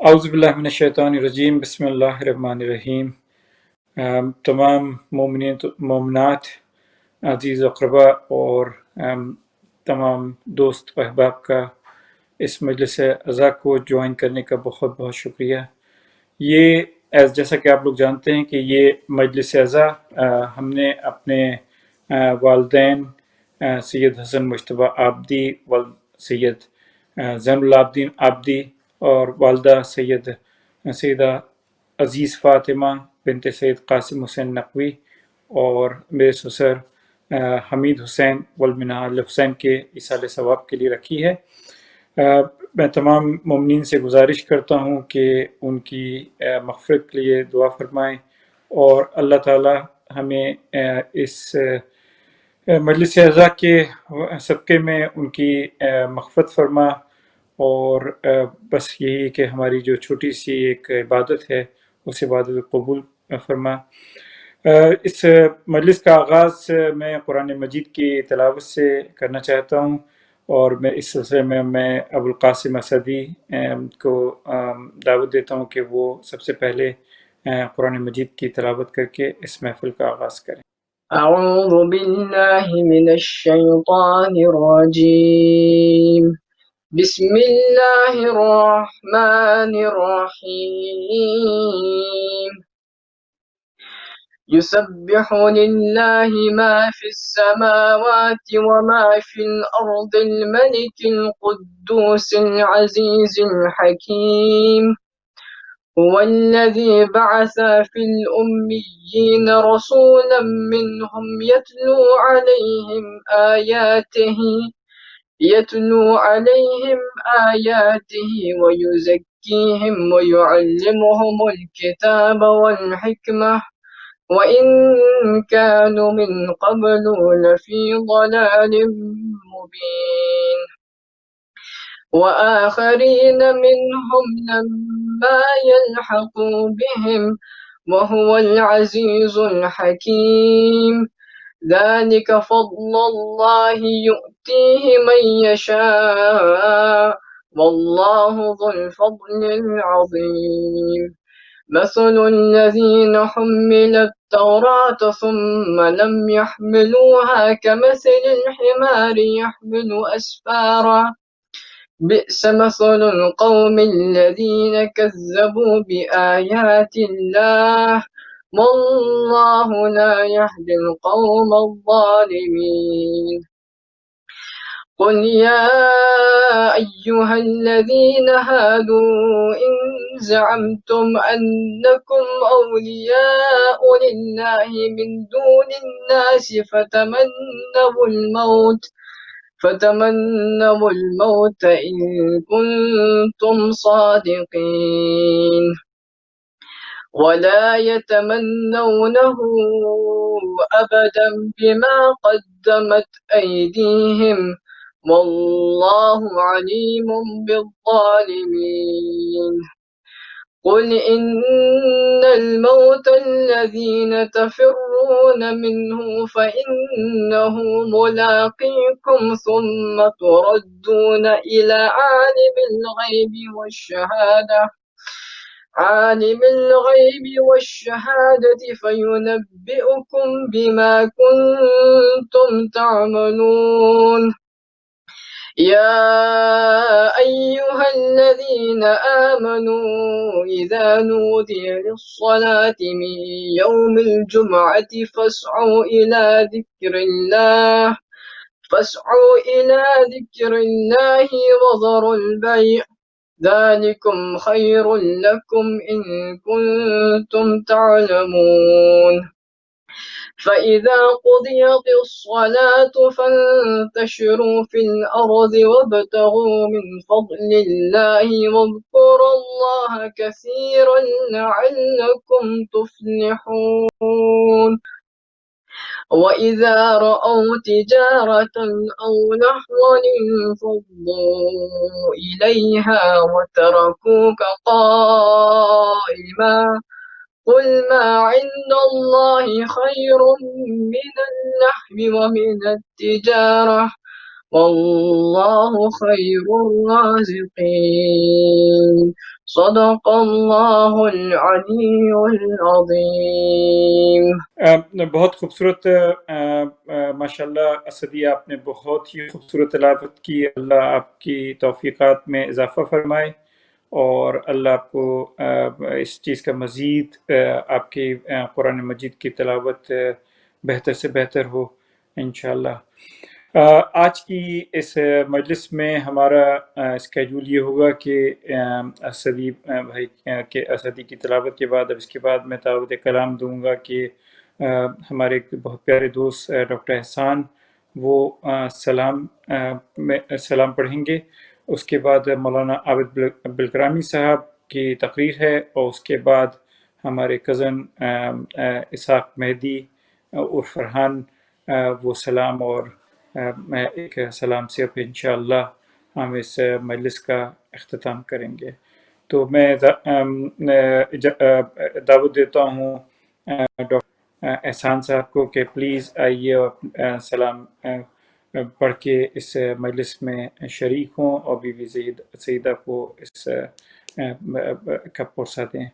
اعوذ باللہ من الشیطان الرجیم، بسم اللہ الرحمن الرحیم۔ تمام مومنات، عزیز اقربا اور تمام دوست و احباب کا اس مجلس عزا کو جوائن کرنے کا بہت بہت شکریہ۔ یہ جیسا کہ آپ لوگ جانتے ہیں کہ یہ مجلس عزا ہم نے اپنے والدین سید حسن مجتبیٰ آبدی، سید زین العابدین آبدی اور والدہ سیدہ عزیز فاطمہ بنت سید قاسم حسین نقوی اور میرے سسر حمید حسین والمنہال حسین کے ایصال ثواب کے لیے رکھی ہے۔ میں تمام مومنین سے گزارش کرتا ہوں کہ ان کی مغفرت کے لیے دعا فرمائیں اور اللہ تعالی ہمیں اس مجلس عزا کے صدقے میں ان کی مغفرت فرما، اور بس یہی کہ ہماری جو چھوٹی سی ایک عبادت ہے اس عبادت کو قبول فرما۔ اس مجلس کا آغاز میں قرآن مجید کی تلاوت سے کرنا چاہتا ہوں، اور میں اس سلسلے میں ابوالقاسم اسدی کو دعوت دیتا ہوں کہ وہ سب سے پہلے قرآن مجید کی تلاوت کر کے اس محفل کا آغاز کریں۔ اعوذ باللہ من الشیطان الرجیم، بسم اللہ الرحمن الرحیم، یسبح للہ ما فی السماوات وما فی الارض الملک القدوس العزیز الحکیم، هو الذي بعث في الأميين رسولا منهم يتلو عليهم آياته ويزكيهم ويعلمهم الكتاب والحكمة وإن كانوا من قبل لفي ضلال مبين، وآخرين منهم لما يلحقوا بهم وهو العزيز الحكيم، ذلك فضل الله يؤتيه من يشاء والله ذو الفضل العظيم، مثل الذين حملوا التوراة ثم لم يحملوها كمثل الحمار يحمل أسفارا، بئس مثل القوم الذين كذبوا بآيات الله والله لا يهدي القوم الظالمين، قل يا أيها الذين هادوا إن زعمتم أنكم أولياء لله من دون الناس فتمنوا الموت إن كنتم صادقين، ولا يتمنونه أبدا بما قدمت أيديهم والله عليم بالظالمين، قل إن الموت الذين تفرون منه فإنه ملاقيكم ثم تردون إلى عالم الغيب والشهادة فينبئكم بما كنتم تعملون، يا أيها الذين آمنوا إذا نودي للصلاة من يوم الجمعة فاسعوا إلى ذكر الله وذروا البيع، ذلكم خير لكم إن كنتم تعلمون، فإذا قضيت الصلاة فانتشروا في الأرض وابتغوا من فضل الله واذكروا الله كثيرا لعلكم تفلحون، وإذا رأوا تجارة أو لهوا انفضوا إليها وتركوك قائما، قل ما عند الله خير من اللهو ومن التجارة والله خير الرازقين صدق الله العلي العظيم. بہت خوبصورت ماشاءاللہ اسدی، آپ نے بہت ہی خوبصورت تلاوت کی. اللہ آپ کی توفیقات میں اضافہ فرمائے اور اللہ آپ کو اس چیز کا مزید آپ کی قرآن مجید کی تلاوت بہتر سے بہتر ہو انشاءاللہ. آج کی اس مجلس میں ہمارا اسکیجول یہ ہوگا کہ اسدی بھائی کے اسدی کی تلاوت کے بعد اب اس کے بعد میں دعوت کلام دوں گا کہ ہمارے ایک بہت پیارے دوست ڈاکٹر احسان وہ سلام پڑھیں گے. اس کے بعد مولانا عابد عبدالکرامی صاحب کی تقریر ہے اور اس کے بعد ہمارے کزن اسحاق مہدی اور فرحان وہ سلام اور میں ایک سلام سے اب انشاءاللہ ہم اس مجلس کا اختتام کریں گے. تو میں دعوت دیتا ہوں ڈاکٹر احسان صاحب کو کہ پلیز آئیے اور سلام پڑھ کے اس مجلس میں شریک ہوں اور بی بی سیدہ کو اس کا پرسہ دیں.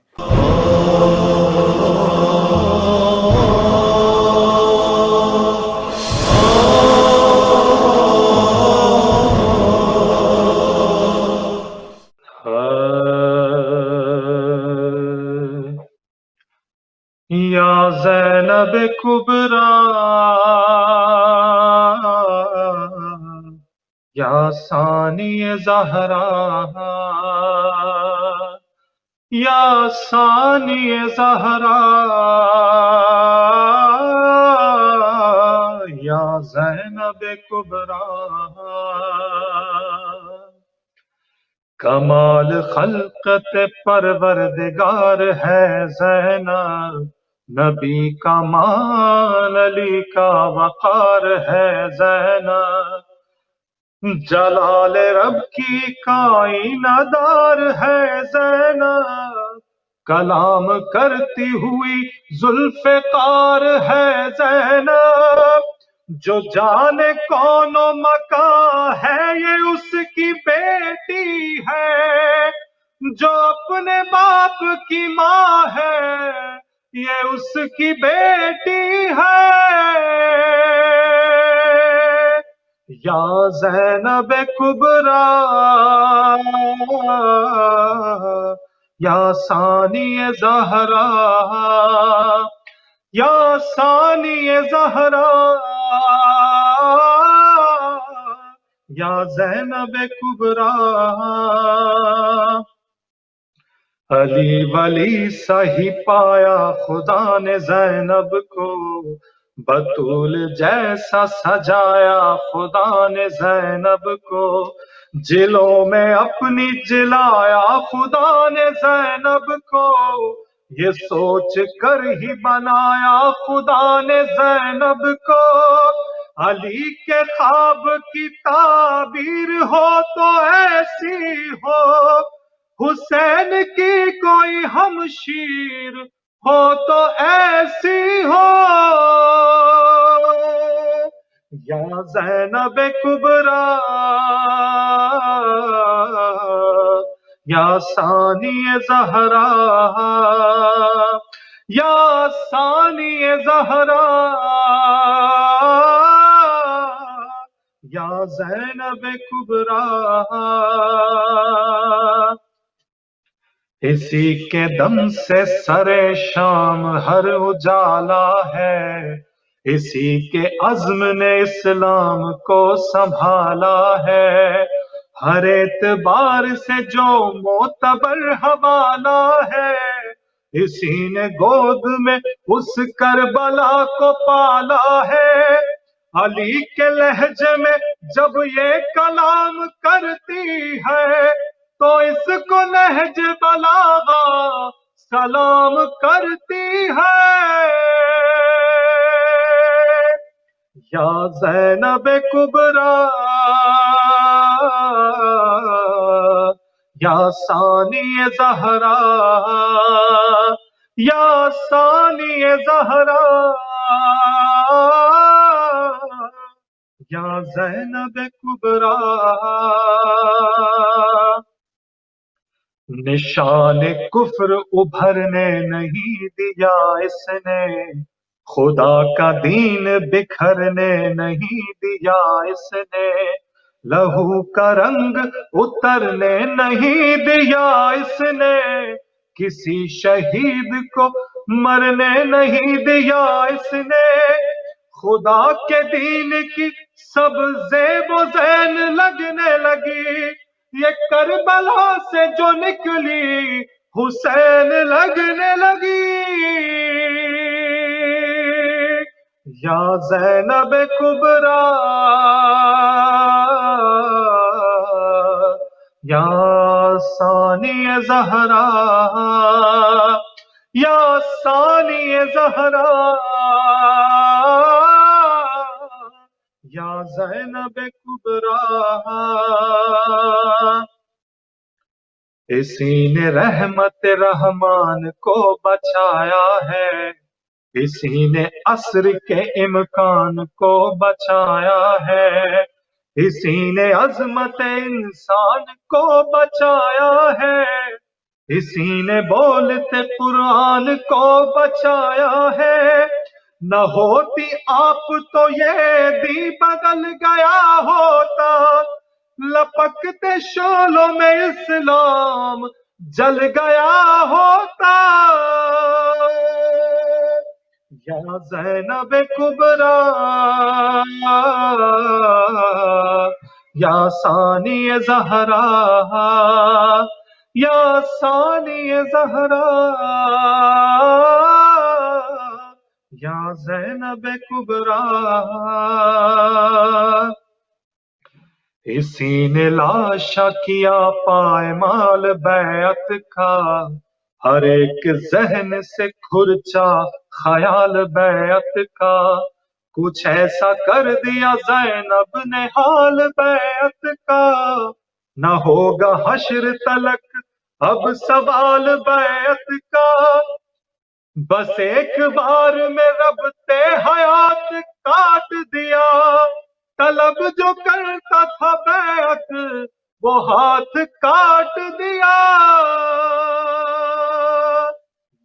یا زینب کبریٰ یا ثانی زہرا یا ثانی زہرا یا زینب کبریٰ کمال خلقت پروردگار ہے زینب نبی کا مان علی کا وقار ہے زینب جلال رب کی کائنہ دار ہے زینب کلام کرتی ہوئی ذوالفقار ہے زینب جو جانے کون و مکاں ہے یہ اس کی بیٹی ہے جو اپنے باپ کی ماں ہے یہ اس کی بیٹی ہے یا زینب کبریٰ یا ثانی زہرا یا ثانی زہرا یا زینب کبریٰ علی ولی سہی پایا خدا نے زینب کو بطول جیسا سجایا خدا نے زینب کو جلوں میں اپنی جلایا خدا نے زینب کو یہ سوچ کر ہی بنایا خدا نے زینب کو علی کے خواب کی تعبیر ہو تو ایسی ہو حسین کی کوئی ہمشیر ہو تو ایسی ہو یا زینب کبریٰ یا ثانی زہرا یا ثانی زہرا یا زینب کبریٰ اسی کے دم سے سر شام ہر اجالا ہے اسی کے عزم نے اسلام کو سنبھالا ہے ہر اعتبار سے جو معتبر حوالہ ہے اسی نے گود میں اس کربلا کو پالا ہے علی کے لہجے میں جب یہ کلام کرتی ہے تو اس کو نہج بلاغا سلام کرتی ہے یا زینب کبریٰ یا ثانی زہرا یا ثانی زہرا یا زینب کبریٰ، نشان کفر ابھرنے نہیں دیا اس نے، خدا کا دین بکھرنے نہیں دیا اس نے، لہو کا رنگ اترنے نہیں دیا اس نے، کسی شہید کو مرنے نہیں دیا اس نے، خدا کے دین کی سب زیب و زین لگنے لگی، یہ کربلا سے جو نکلی حسین لگنے لگی، یا زینب کبریٰ یا ثانی زہرا یا ثانی زہرا یا زینب کبریٰ، اسی نے رحمت رحمان کو بچایا ہے، اسی نے عصر کے امکان کو بچایا ہے، اسی نے عظمت انسان کو بچایا ہے، اسی نے بولتے قرآن کو بچایا ہے، نہ ہوتی آپ تو یہ دی بدل گیا ہوتا، لپکتے شعلوں میں اسلام جل گیا ہوتا، یا زینب کبریٰ یا ثانی زہرا یا ثانی زہرا یا زینب کبریٰ، اسی نے لاشا کیا پائمال بیعت کا، ہر ایک ذہن سے کھرچا خیال بیعت کا، کچھ ایسا کر دیا زینب نے حال بیعت کا، نہ ہوگا حشر تلک اب سوال بیعت کا، بس ایک بار میں ربط حیات کاٹ دیا، طلب جو کرتا تھا بیعت وہ ہاتھ کاٹ دیا،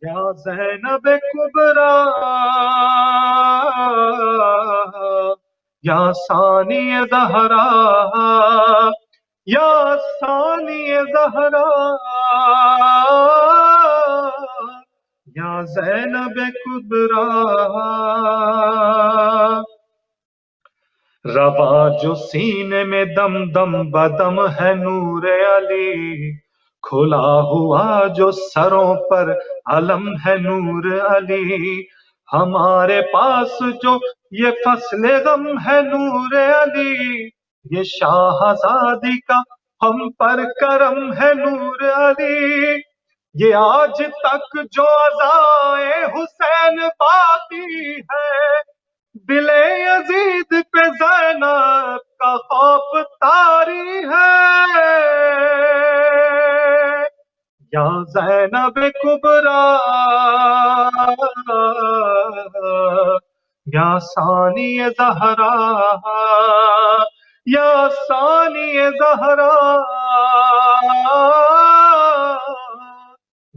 یا زینب کبریٰ یا ثانی زہرا یا ثانی زہرا یا زینب کبریٰ، روا جو سینے میں دم دم بدم ہے نور علی، کھلا ہوا جو سروں پر علم ہے نور علی، ہمارے پاس جو یہ فصل غم ہے نور علی، یہ شاہزادی کا ہم پر کرم ہے نور علی، یہ آج تک جو عزائے حسین باقی ہے، دل یزید پہ زینب کا خوف طاری ہے، یا زینب کبریٰ یا ثانی زہرا یا ثانی زہرا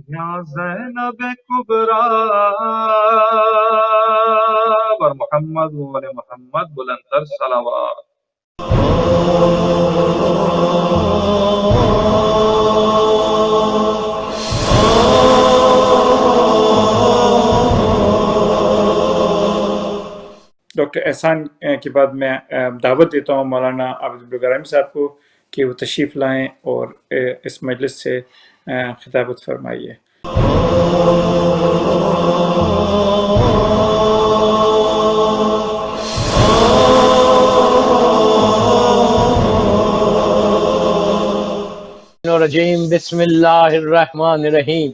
یا زینب کبریٰ، بر محمد و آل محمد بلندر صلوات۔ ڈاکٹر احسان کے بعد میں دعوت دیتا ہوں مولانا عابد البرگرامی صاحب کو کہ وہ تشریف لائیں اور اس مجلس سے خطابت فرمائیے۔ الرجیم بسم اللہ الرحمن الرحیم،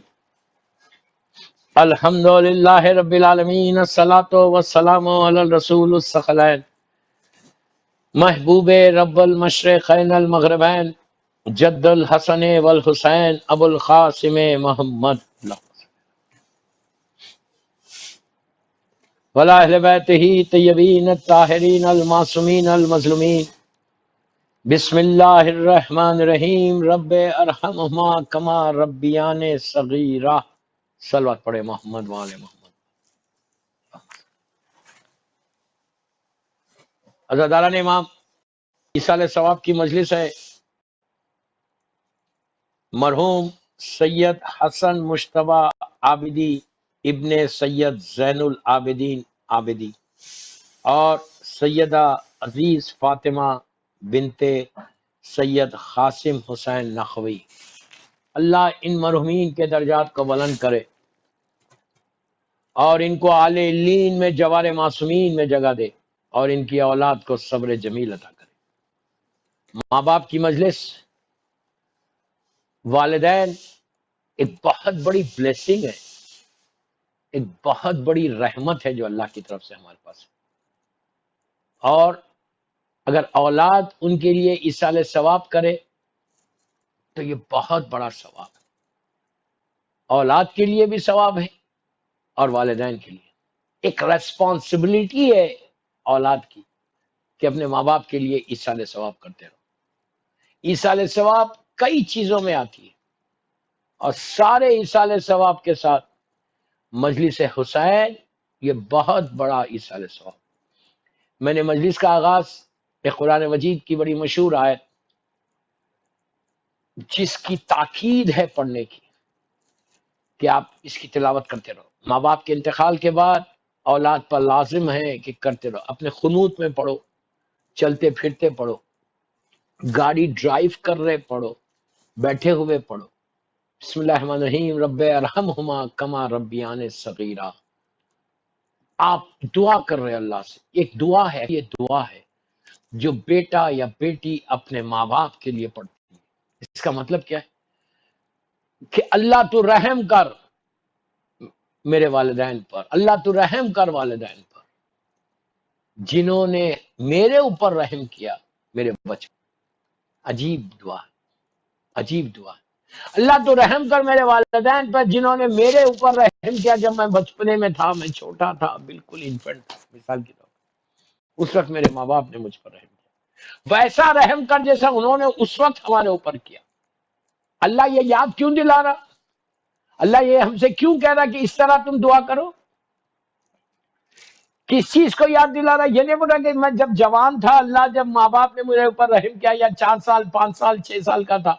الحمدللہ رب العالمین، الصلاۃ والسلام علی الرسول الثقلین، محبوب رب المشرقین المغربین، جد الحسن والحسین ابو القاسم محمد۔ ولا اہل بیتہ طیبین الطاہرین المعصومین المظلومین. بسم اللہ الرحمن الرحیم. رب ارحمہما کما ربیان صغیرہ. صلوات پڑھے محمد وآل محمد. عزاداران امام، ایصال ثواب کی مجلس ہے. مرحوم سید حسن مشتبہ عابدی ابن سید زین العابدین عابدی اور سیدہ عزیز فاطمہ بنت سید قاسم حسین نخوی، اللہ ان مرحومین کے درجات کو بلند کرے اور ان کو اعلی علین میں جوار معصومین میں جگہ دے اور ان کی اولاد کو صبر جمیل عطا کرے. ماں باپ کی مجلس، والدین ایک بہت بڑی بلیسنگ ہے، ایک بہت بڑی رحمت ہے جو اللہ کی طرف سے ہمارے پاس ہے. اور اگر اولاد ان کے لیے ایصال ثواب کرے تو یہ بہت بڑا ثواب ہے. اولاد کے لیے بھی ثواب ہے اور والدین کے لیے. ایک ریسپانسبلٹی ہے اولاد کی کہ اپنے ماں باپ کے لیے ایصال ثواب کرتے رہو. ایصال ثواب کئی چیزوں میں آتی ہے اور سارے ایصال ثواب کے ساتھ مجلس حسین یہ بہت بڑا ایصال ثواب. میں نے مجلس کا آغاز ایک قرآن مجید کی بڑی مشہور آیت جس کی تاکید ہے پڑھنے کی کہ آپ اس کی تلاوت کرتے رہو. ماں باپ کے انتقال کے بعد اولاد پر لازم ہے کہ کرتے رہو. اپنے قنوت میں پڑھو، چلتے پھرتے پڑھو، گاڑی ڈرائیو کر رہے پڑھو، بیٹھے ہوئے پڑھو. بسم اللہ الرحمن الرحیم. رب ارحمہما کما ربیان صغیرہ. آپ دعا کر رہے اللہ سے. ایک دعا ہے، یہ دعا ہے جو بیٹا یا بیٹی اپنے ماں باپ کے لیے پڑھتی ہے. اس کا مطلب کیا ہے کہ اللہ تو رحم کر میرے والدین پر، اللہ تو رحم کر والدین پر جنہوں نے میرے اوپر رحم کیا میرے بچپن. عجیب دعا، عجیب دعا. اللہ تو رحم کر میرے والدین پر جنہوں نے میرے اوپر رحم کیا جب میں بچپنے میں تھا، میں چھوٹا تھا، بالکل انفنٹ تھا مثال کے طور پر. اس وقت میرے ماں باپ نے مجھ پر رحم کیا، ویسا رحم کر جیسا انہوں نے اس وقت ہمارے اوپر کیا. اللہ یہ یاد کیوں دلا رہا؟ اللہ یہ ہم سے کیوں کہہ رہا کہ اس طرح تم دعا کرو؟ کس چیز کو یاد دلا رہا؟ یہ نہیں بولا کہ میں جب جوان تھا، اللہ جب ماں باپ نے مجھے اوپر رحم کیا، یا 4 سال 5 سال 6 سال کا تھا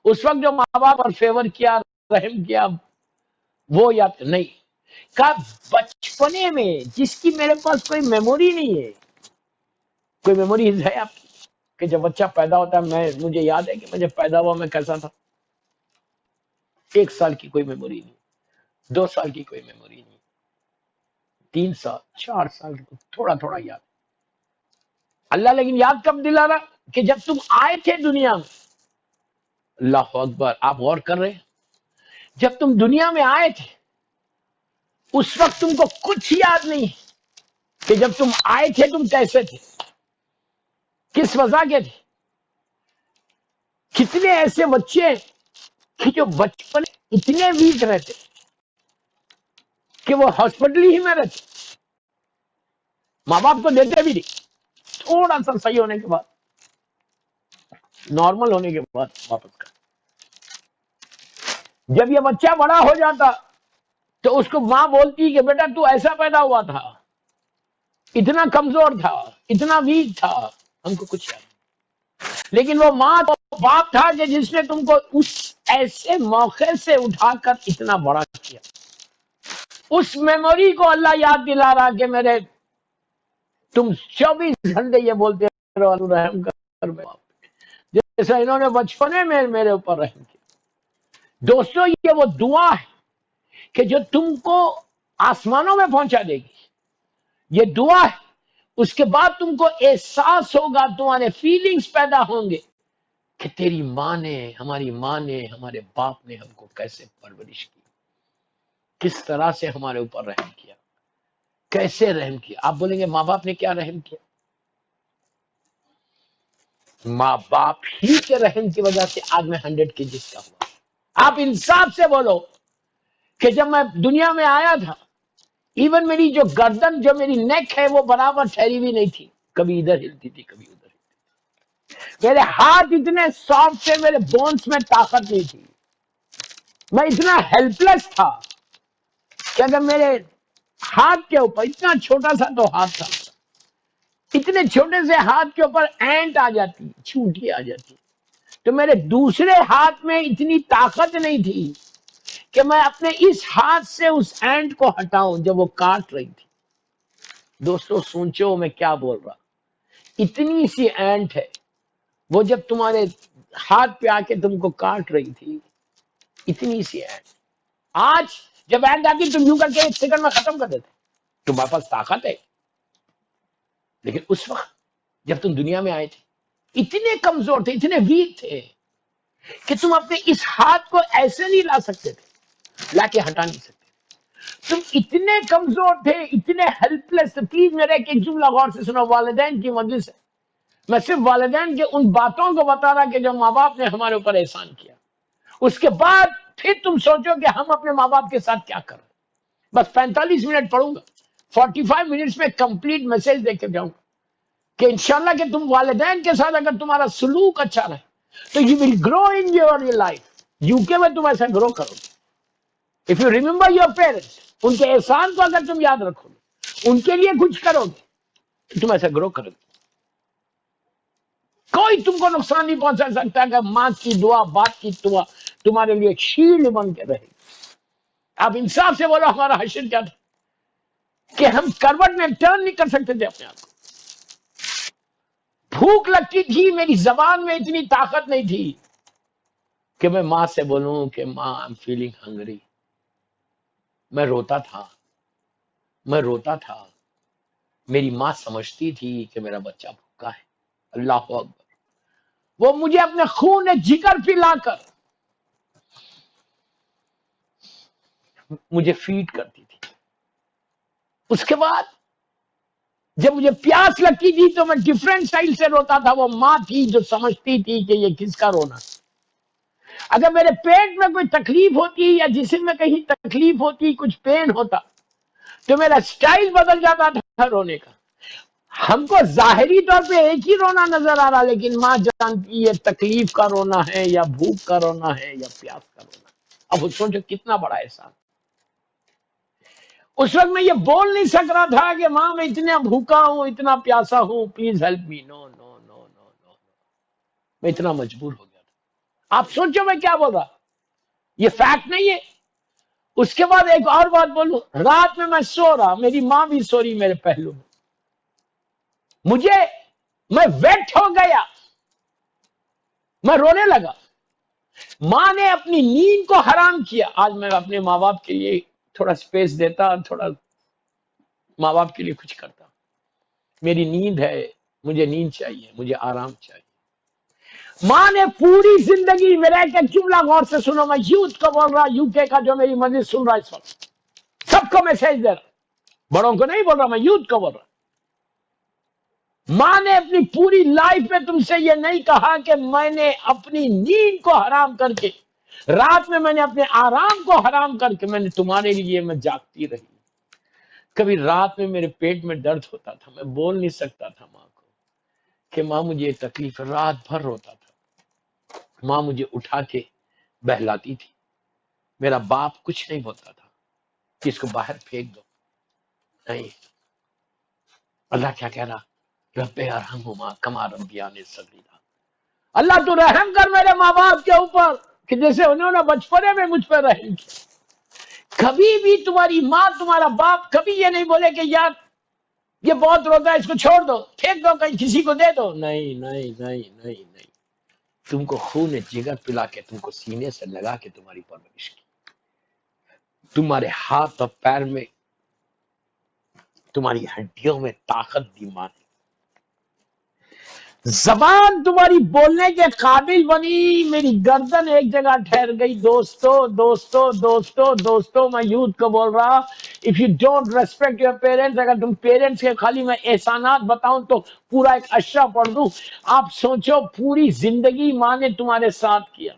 اس وقت جو ماں باپ پر فیور کیا، رحم کیا، وہ یاد نہیں. کہا بچپنے میں جس کی میرے پاس کوئی میموری نہیں ہے. کوئی میموری ہے آپ کی کہ جب بچہ پیدا ہوتا ہے، مجھے یاد ہے کہ مجھے پیدا ہوا میں کیسا تھا؟ 1 سال کی کوئی میموری نہیں، 2 سال کی کوئی میموری نہیں، 3 سال 4 سال کی تھوڑا تھوڑا یاد. اللہ لیکن یاد کب دلا رہا؟ کہ جب تم آئے تھے دنیا میں. اللہ اکبر. آپ غور کر رہے ہیں؟ جب تم دنیا میں آئے تھے اس وقت تم کو کچھ یاد نہیں کہ جب تم آئے تھے تم کیسے تھے، کس وجہ کے تھے. کتنے ایسے بچے ہیں کہ جو بچپن اتنے ویک رہتے کہ وہ ہاسپٹل ہی میں رہتے، ماں باپ کو دیتے بھی نہیں. تھوڑا سا صحیح ہونے کے بعد، نارمل ہونے کے بعد واپس کر. جب یہ بچہ بڑا ہو جاتا تو اس کو ماں بولتی کہ بیٹا تو ایسا پیدا ہوا تھا، اتنا کمزور تھا، اتنا ویک تھا، ہم کو کچھ یاد نہیں. لیکن وہ ماں تو باپ تھا کہ جس نے تم کو اس ایسے موقع سے اٹھا کر اتنا بڑا کیا. اس میموری کو اللہ یاد دلا رہا کہ میرے تم 24 گھنٹے یہ بولتے رہو رحم کر باپ، جیسا انہوں نے بچپنے میں میرے اوپر رحم کیا. دوستو یہ وہ دعا ہے کہ جو تم کو آسمانوں میں پہنچا دے گی. یہ دعا ہے، اس کے بعد تم کو احساس ہوگا، تمہارے فیلنگز پیدا ہوں گے کہ تیری ماں نے، ہماری ماں نے، ہمارے باپ نے ہم کو کیسے پرورش کی، کس طرح سے ہمارے اوپر رحم کیا، کیسے رحم کیا. آپ بولیں گے ماں باپ نے کیا رحم کیا؟ ماں باپ ہی کے رحم کی وجہ سے آج میں 100 kgs کا ہوا. آپ انصاف سے بولو کہ جب میں دنیا میں آیا تھا ایون میری جو گردن، جو میری نیک ہے وہ برابر ٹھہری ہوئی نہیں تھی، کبھی ادھر ہلتی تھی کبھی ادھر ہلتی۔ میرے ہاتھ اتنے سافٹ تھے، میرے بونس میں طاقت نہیں تھی، میں اتنا ہیلپلیس تھا کہ اگر میرے ہاتھ کے اوپر، اتنا چھوٹا سا تو ہاتھ تھا، اتنے چھوٹے سے ہاتھ کے اوپر اینٹ آ جاتی، چونٹی آ جاتی، تو میرے دوسرے ہاتھ میں اتنی طاقت نہیں تھی کہ میں اپنے اس ہاتھ سے اس اینٹ کو ہٹاؤں جب وہ کاٹ رہی تھی۔ دوستو سوچو میں کیا بول رہا، اتنی سی اینٹ ہے، وہ جب تمہارے ہاتھ پہ آ کے تم کو کاٹ رہی تھی، اتنی سی اینٹ۔ آج جب اینٹ آتی تم یوں کر کے 1 سیکنڈ میں ختم کر دیتے، تمہارے پاس طاقت ہے، لیکن اس وقت جب تم دنیا میں آئے تھے اتنے کمزور تھے، اتنے ویک تھے کہ تم اپنے اس ہاتھ کو ایسے نہیں لا سکتے تھے، لا کے ہٹا نہیں سکتے، تم اتنے کمزور تھے، اتنے ہیلپ لیس تھے۔ پلیز میرا ایک جملہ غور سے سنو، والدین کی مجلس ہے، میں صرف والدین کے ان باتوں کو بتا رہا کہ جو ماں باپ نے ہمارے اوپر احسان کیا، اس کے بعد پھر تم سوچو کہ ہم اپنے ماں باپ کے ساتھ کیا کریں۔ بس 45 منٹ پڑھوں گا، 45 منٹس میں کمپلیٹ میسج دے کے جاؤں گا کہ انشاءاللہ کہ تم والدین کے ساتھ اگر تمہارا سلوک اچھا رہے تو you will grow in your life. UK میں تم ایسا گرو کرو گے۔ If you remember your parents, ان کے احسان کو اگر تم یاد رکھو گے، ان کے لیے کچھ کرو گے، تو تم ایسا گرو کرو گے۔ کوئی تم کو نقصان نہیں پہنچا سکتا کہ ماں کی دعا، باپ کی دعا تمہارے لیے ایک شیلڈ بن کے رہے گی۔ آپ انصاف سے بولو ہمارا حشر کیا تھا کہ ہم کروٹ میں ٹرن نہیں کر سکتے تھے اپنے آپ کو۔ بھوک لگتی تھی، میری زبان میں اتنی طاقت نہیں تھی کہ میں ماں سے بولوں کہ ماں آئی ایم فیلنگ ہنگری۔ میں روتا تھا، میں روتا تھا، میری ماں سمجھتی تھی کہ میرا بچہ بھوکا ہے۔ اللہ اکبر، وہ مجھے اپنے خون جگر پلا کر مجھے فیڈ کرتی تھی۔ اس کے بعد جب مجھے پیاس لگتی تھی تو میں ڈیفرنٹ سٹائل سے روتا تھا۔ وہ ماں تھی جو سمجھتی تھی کہ یہ کس کا رونا۔ اگر میرے پیٹ میں کوئی تکلیف ہوتی یا جسم میں کہیں تکلیف ہوتی، کچھ پین ہوتا، تو میرا سٹائل بدل جاتا تھا رونے کا۔ ہم کو ظاہری طور پہ ایک ہی رونا نظر آ رہا، لیکن ماں جانتی ہے تکلیف کا رونا ہے یا بھوک کا رونا ہے یا پیاس کا رونا۔ اب سوچو کتنا بڑا احسان۔ اس وقت میں یہ بول نہیں سک رہا تھا کہ ماں میں اتنا بھوکا ہوں، اتنا پیاسا ہوں، پلیز ہیلپ می۔ نو نو نو نو نو، میں اتنا مجبور ہو گیا تھا۔ آپ سوچو میں کیا بول رہا، یہ فیکٹ نہیں ہے۔ اس کے بعد ایک اور بات بولوں، رات میں سو رہا، میری ماں بھی سو رہی میرے پہلو میں، میں ویٹ ہو گیا، میں رونے لگا۔ ماں نے اپنی نیند کو حرام کیا۔ آج میں اپنے ماں باپ کے لیے تھوڑا سپیس دیتا، تھوڑا ماں باپ کے لیے کچھ کرتا۔ میری نیند ہے، مجھے نیند چاہیے، مجھے آرام چاہیے۔ ماں نے پوری زندگی، میرا ایک جملہ غور سے سنو، میں یوتھ کو بول رہا، UK کا جو میری مجلس سن رہا اس وقت، سب کو میسج دے رہا، بڑوں کو نہیں بول رہا، میں یوتھ کو بول رہا۔ ماں نے اپنی پوری لائف میں تم سے یہ نہیں کہا کہ میں نے اپنی نیند کو حرام کر کے، رات میں نے اپنے آرام کو حرام کر کے میں نے تمہارے لیے میں جاگتی رہی۔ کبھی رات میں میرے پیٹ میں درد ہوتا تھا، میں بول نہیں سکتا تھا ماں کو کہ ماں مجھے یہ تکلیف، رات بھر روتا تھا۔ ماں مجھے اٹھا کے بہلاتی تھی۔ میرا باپ کچھ نہیں بولتا تھا کہ اس کو باہر پھینک دو، نہیں۔ اللہ کیا کہہ رہا، رب ارحمہما کما ربیانی صغیرا، اللہ تو رحم کر میرے ماں باپ کے اوپر کہ جیسے انہوں نے بچپنے میں مجھ پر رحم کیا۔ کبھی بھی تمہاری ماں، تمہارا باپ کبھی یہ نہیں بولے کہ یار یہ بہت روتا ہے، اس کو چھوڑ دو، پھینک دو، کہیں کسی کو دے دو۔ نہیں نہیں نہیں نہیں نہیں، تم کو خون جگر پلا کے، تم کو سینے سے لگا کے تمہاری پرورش کی، تمہارے ہاتھ اور پیر میں، تمہاری ہڈیوں میں طاقت دی ماں نے۔ زبان تمہاری بولنے کے قابل بنی، میری گردن ایک جگہ ٹھہر گئی۔ دوستو دوستو دوستو دوستو، میں یوتھ کو بول رہا، if you don't respect your parents, اگر تم پیرنٹس کے خالی میں احسانات بتاؤں تو پورا ایک اشرا پڑھ دوں۔ آپ سوچو پوری زندگی ماں نے تمہارے ساتھ کیا،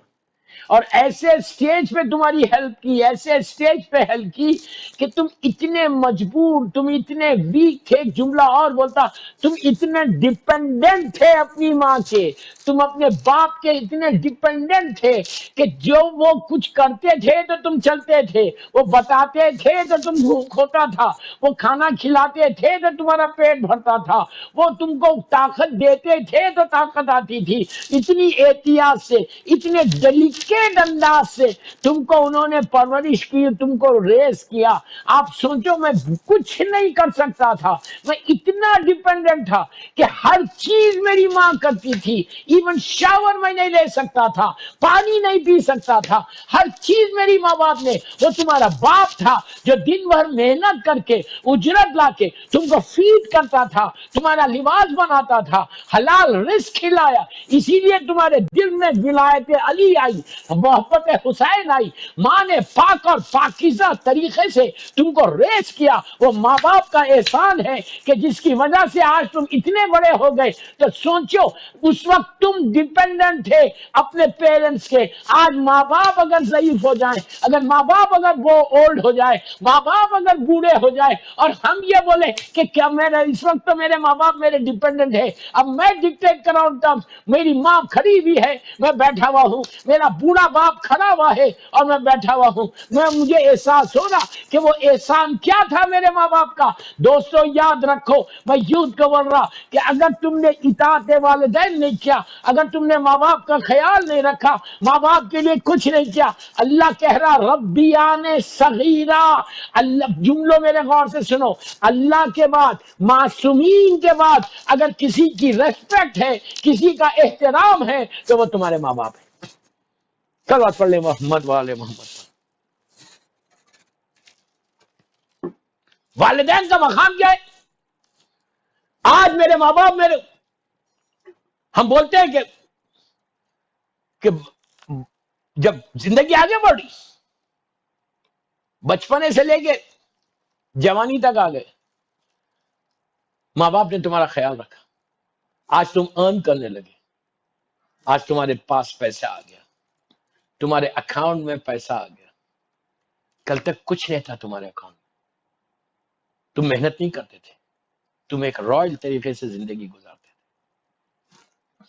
اور ایسے سٹیج پہ تمہاری ہیلپ کی، ایسے سٹیج پہ ہیلپ کی کہ تم اتنے مجبور، تم اتنے ویک تھے. ایک جملہ اور بولتا، تم اتنے ڈیپینڈنٹ تھے اپنی ماں کے، تم اپنے باپ کے اتنے ڈیپینڈنٹ تھے کہ جو وہ کچھ کرتے تھے تو تم چلتے تھے، وہ بتاتے تھے تو تم بھوک ہوتا تھا، وہ کھانا کھلاتے تھے تو تمہارا پیٹ بھرتا تھا، وہ تم کو طاقت دیتے تھے تو طاقت آتی تھی. اتنی احتیاط سے، اتنے ڈیلیکیٹ انداز سے تم کو انہوں نے پرورش کی، تم کو ریز کیا. آپ سوچو میں کچھ نہیں کر سکتا تھا، میں اتنا ڈیپینڈنٹ تھا کہ ہر چیز میری ماں کرتی تھی. ایون شاور میں نہیں لے سکتا تھا، پانی نہیں پی سکتا تھا، ہر چیز میری ماں باپ نے. وہ تمہارا باپ تھا جو دن بھر محنت کر کے اجرت لا کے تم کو فیڈ کرتا تھا، تمہارا لباس بناتا تھا، حلال رزق کھلایا. اسی لیے تمہارے دل میں ولایت علی آئی، محبت حسین آئی. ماں نے پاک اور پاکیزہ طریقے سے تم کو ریس کیا. وہ ماں باپ کا احسان ہے کہ جس کی وجہ سے آج تم اتنے بڑے ہو گئے. تو سوچو اس وقت تم ڈیپینڈنٹ تھے اپنے پیرنٹس کے. آج ماں باپ اگر ضعیف ہو جائیں، اگر ماں باپ اگر وہ اولڈ ہو جائے، ماں باپ اگر بوڑھے ہو جائے، اور ہم یہ بولے کہ کیا میرا اس وقت تو میرے ماں باپ میرے ڈیپینڈنٹ ہے، اب میں ڈکٹیٹ کر رہا ہوں، تب میری ماں کھڑی ہوئی ہے، میں بیٹھا ہوا ہوں، میرا بوڑھا باپ کھڑا ہوا ہے اور میں بیٹھا ہوا ہوں. مجھے احساس ہوگا کہ وہ احسان کیا تھا میرے ماں باپ کا. دوستو یاد رکھو، میں یوتھ کو بول رہا کہ اگر تم نے اطاعت والدین نہیں کیا، اگر تم نے ماں باپ کا خیال نہیں رکھا، ماں باپ کے لیے کچھ نہیں کیا، اللہ کہہ رہا ربیان صغیرہ. اللہ جملوں میرے غور سے سنو، اللہ کے بعد، معصومین کے بعد اگر کسی کی ریسپیکٹ ہے، کسی کا احترام ہے تو وہ تمہارے ماں باپ ہیں. کل بات پڑھ لیں محمد والے محمد. والدین کا مقام کیا ہے؟ آج میرے ماں باپ میرے، ہم بولتے ہیں کہ جب زندگی آگے بڑھی، بچپنے سے لے کے جوانی تک آ گئے، ماں باپ نے تمہارا خیال رکھا. آج تم ارن کرنے لگے، آج تمہارے پاس پیسہ آ گیا، تمہارے اکاؤنٹ میں پیسہ آ گیا. کل تک کچھ نہیں تھا تمہارے اکاؤنٹ میں، تم محنت نہیں کرتے تھے، تم ایک رائل طریقے سے زندگی گزارتے تھے.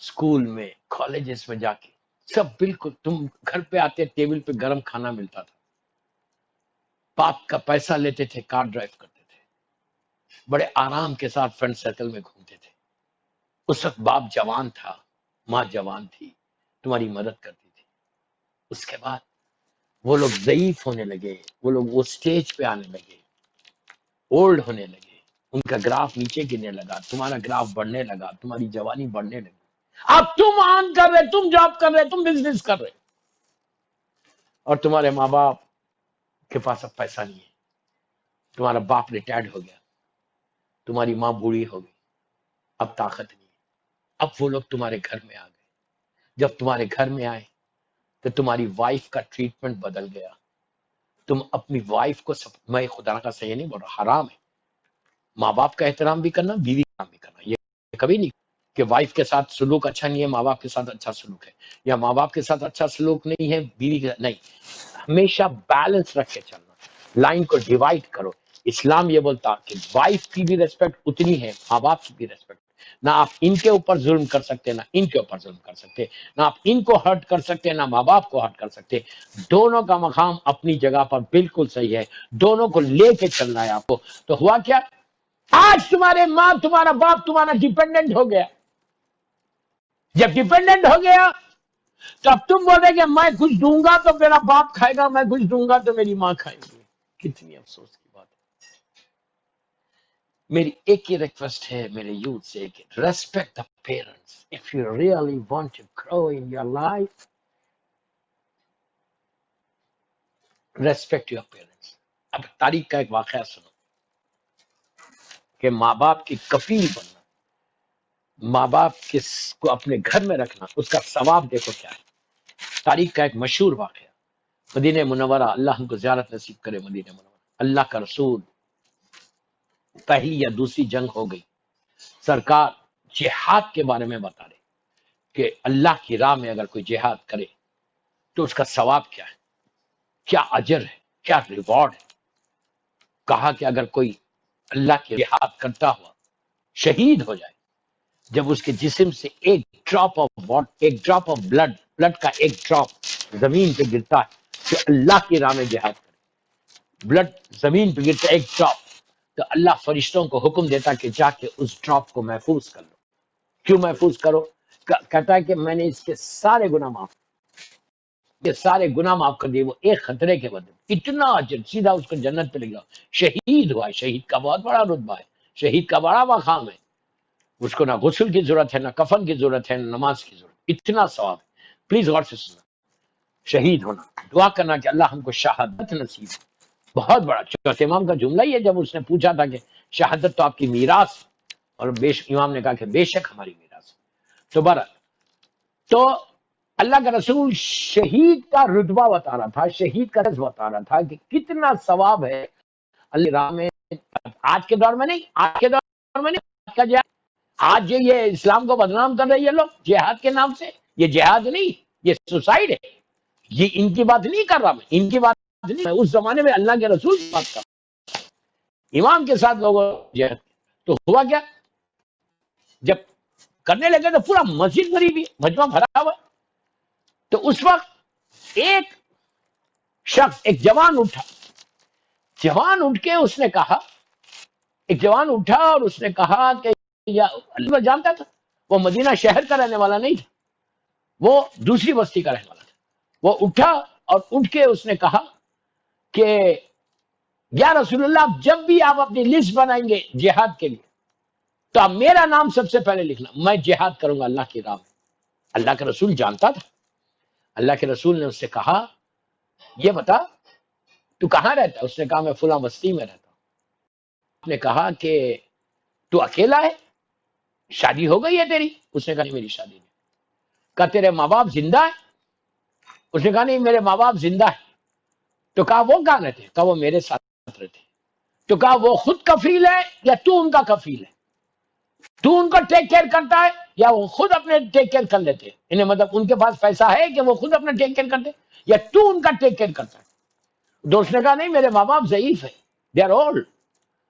اسکول میں، کالجز میں جا کے سب بالکل، تم گھر پہ آتے ٹیبل پہ گرم کھانا ملتا تھا، باپ کا پیسہ لیتے تھے، کار ڈرائیو کرتے تھے، بڑے آرام کے ساتھ فرینڈ سرکل میں گھومتے تھے. اس وقت باپ جوان تھا، ماں جوان تھی، تمہاری مدد کرتی تھی. اس کے بعد وہ لوگ ضعیف ہونے لگے، وہ لوگ وہ سٹیج پہ آنے لگے، اولڈ ہونے لگے، ان کا گراف نیچے گرنے لگا، تمہارا گراف بڑھنے لگا، تمہاری جوانی بڑھنے لگی. اب تم آن کر رہے، تم جاب کر رہے، تم بزنس کر رہے، اور تمہارے ماں باپ کے پاس اب پیسہ نہیں ہے. تمہارا باپ ریٹائرڈ ہو گیا، تمہاری ماں بوڑھی ہو گئی، اب طاقت نہیں ہے. اب وہ لوگ تمہارے گھر میں آ گئے. جب تمہارے گھر میں آئے تو تمہاری وائف کا ٹریٹمنٹ بدل گیا. تم اپنی وائف کو میں خدا کا صحیح نہیں بول رہا، حرام ہے ماں باپ کا احترام بھی کرنا، بیوی کا بھی کرنا. یہ کبھی نہیں کہ وائف کے ساتھ سلوک اچھا نہیں ہے، ماں باپ کے ساتھ اچھا سلوک ہے، یا ماں باپ کے ساتھ اچھا سلوک نہیں ہے بیوی کے نہیں. ہمیشہ بیلنس رکھ کے چلنا، لائن کو ڈیوائڈ کرو. اسلام یہ بولتا کہ وائف کی بھی ریسپیکٹ اتنی ہے، ماں باپ کی بھی ریسپیکٹ. نہ آپ ان کے اوپر ظلم کر سکتے، نہ ان کے اوپر ظلم کر سکتے، نہ آپ ان کو ہرٹ کر سکتے، نہ ماں باپ کو ہرٹ کر سکتے. دونوں کا مقام اپنی جگہ پر بالکل صحیح ہے، دونوں کو لے کے چلنا ہے آپ کو. تو ہوا کیا؟ آج تمہارے ماں، تمہارا باپ تمہارا ڈیپینڈنٹ ہو گیا. جب ڈیپینڈنٹ ہو گیا تو اب تم بولے کہ میں کچھ دوں گا تو میرا باپ کھائے گا، میں کچھ دوں گا تو میری ماں کھائے گی. کتنی افسوس کی بات ہے. میری ایک ہی ریکویسٹ ہے میرے یوتھ سے کہ respect the parents. If you really want to grow in your life, respect your parents. اب تاریخ کا ایک واقعہ سنو کہ ماں باپ کی کفیل بننا، ماں باپ کو اپنے گھر میں رکھنا، اس کا ثواب دیکھو کیا ہے. تاریخ کا ایک مشہور واقعہ، مدینہ منورہ، اللہ ہم کو زیارت نصیب کرے مدینہ منورہ. اللہ کا رسول، پہلی یا دوسری جنگ ہو گئی، سرکار جہاد کے بارے میں بتا رہے کہ اللہ کی راہ میں اگر کوئی جہاد کرے تو اس کا ثواب کیا ہے، کیا اجر ہے، کیا ریوارڈ ہے. کہا کہ اگر کوئی اللہ کی جہاد کرتا ہوا شہید ہو جائے، جب اس کے جسم سے ایک ڈراپ آف بلڈ کا ایک ڈراپ زمین پہ گرتا ہے تو اللہ کی راہ میں جہاد کرے، بلڈ زمین پہ گرتا ہے ایک ڈراپ، تو اللہ فرشتوں کو حکم دیتا کہ جا کے اس ڈراپ کو محفوظ کر لو. کیوں محفوظ کرو؟ کہتا ہے کہ میں نے اس کے سارے گناہ معاف، یہ سارے گناہ معاف کر دیے، وہ ایک خطرے کے بدلے اتنا اجر، سیدھا اس کو جنت پہ لے گیا. شہید ہوا ہے، شہید کا بہت بڑا رتبہ ہے، شہید کا بڑا مقام ہے. اس کو نہ غسل کی ضرورت ہے، نہ کفن کی ضرورت ہے، نہ نماز کی ضرورت، اتنا ثواب ہے. پلیز غور سے سننا، شہید ہونا، دعا کرنا کہ اللہ ہم کو شہادت نصیب. بہت بڑا چوتھے امام کا جملہ ہی ہے، جب اس نے پوچھا تھا کہ شہادت تو آپ کی میراث، اور امام نے کہا کہ بے شک ہماری میراث. تو بہرحال تو اللہ کا رسول شہید کا رتبہ بتا رہا تھا، شہید کا رتبہ بتا رہا تھا کہ کتنا ثواب ہے اللہ راہ میں. آج کے دور میں نہیں، آج کے دور میں نہیں، آج کا جہاد، آج جو یہ اسلام کو بدنام کر رہے ہیں لوگ جہاد کے نام سے، یہ جہاد نہیں، یہ سوسائڈ ہے. یہ ان کی بات نہیں کر رہا میں، ان کی بات نہیں، میں اس زمانے میں اللہ کے رسول کی بات کر رہا ہوں. امام کے ساتھ لوگوں جہاد، تو ہوا کیا؟ جب کرنے لگے تو پورا مسجد بھری بھی، مجمع بھرا ہوا. تو اس وقت ایک شخص، ایک جوان اٹھا، جوان اٹھ کے اس نے کہا، ایک جوان اٹھا اور اس نے کہا کہ یا اللہ جانتا تھا، وہ مدینہ شہر کا رہنے والا نہیں تھا، وہ دوسری بستی کا رہنے والا تھا. وہ اٹھا اور اٹھ کے اس نے کہا کہ یا رسول اللہ، جب بھی آپ اپنی لسٹ بنائیں گے جہاد کے لیے تو آپ میرا نام سب سے پہلے لکھنا، میں جہاد کروں گا اللہ کی راہ میں. اللہ کے رسول جانتا تھا. اللہ کے رسول نے اس سے کہا یہ بتا تو کہاں رہتا ہے؟ اس نے کہا میں فلاں بستی میں رہتا ہوں. اس نے کہا کہ تو اکیلا ہے، شادی ہو گئی ہے تیری؟ اس نے کہا نہیں میری شادی نہیں. کہا تیرے ماں باپ زندہ ہے؟ اس نے کہا نہیں میرے ماں باپ زندہ ہے. تو کہا وہ کہاں رہتے؟ کہا وہ میرے ساتھ رہتے. تو کہا وہ خود کفیل ہے یا تو ان کا کفیل ہے؟ تو ان کو ٹیک کیئر کرتا ہے یا وہ خود اپنے ٹیک کیئر کر لیتے ہیں؟ انہیں مطلب ان کے پاس پیسہ ہے کہ وہ خود اپنا ٹیک کیئر کرتے یا تو ان کا ٹیک کیئر کرتا ہے؟ دوست نے کہا نہیں میرے ماں باپ ضعیف ہیں، دے آر اولڈ،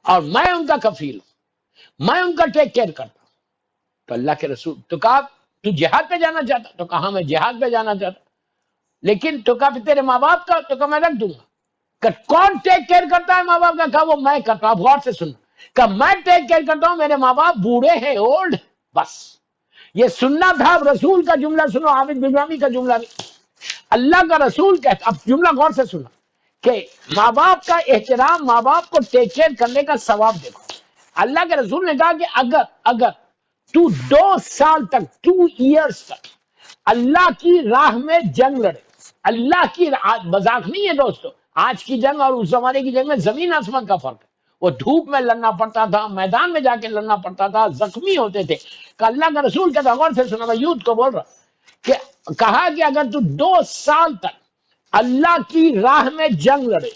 اور میں ان کا کفیل ہوں، میں ان کا ٹیک کیئر کرتا ہوں. تو اللہ کے رسول تو کہا تو جہاد پہ جانا چاہتا؟ تو کہا میں جہاد پہ جانا چاہتا، لیکن تو کہا پھر تیرے ماں باپ کا؟ تو کہا میں رکھ دوں گا. کہ کون ٹیک کیئر کرتا ہے ماں باپ کا؟ کہا وہ میں کرتا ہوں. غور سے سننا، کہ میں ٹیک کیئر کرتا ہوں، میرے ماں باپ بوڑھے ہیں، اولڈ. بس یہ سننا تھا. رسول کا جملہ سنو، عابد بغرامی کا جملہ نہیں. اللہ کا رسول کہتا، اب جملہ غور سے سننا، کہ ماں باپ کا احترام، ماں باپ کو ٹیک کیئر کرنے کا ثواب دیکھو. اللہ کے رسول نے کہا کہ اگر تو 2 سال تک، 2 ایئرز تک اللہ کی راہ میں جنگ لڑے، اللہ کی مذاق نہیں ہے دوستو، آج کی جنگ اور اس زمانے کی جنگ میں زمین آسمان کا فرق ہے. وہ دھوپ میں لڑنا پڑتا تھا، میدان میں جا کے لڑنا پڑتا تھا، زخمی ہوتے تھے. کہ اللہ کا رسول کہتا، غور سے سنا، میں یوتھ کو بول رہا کہ کہا کہ اگر تو 2 سال تک اللہ کی راہ میں جنگ لڑے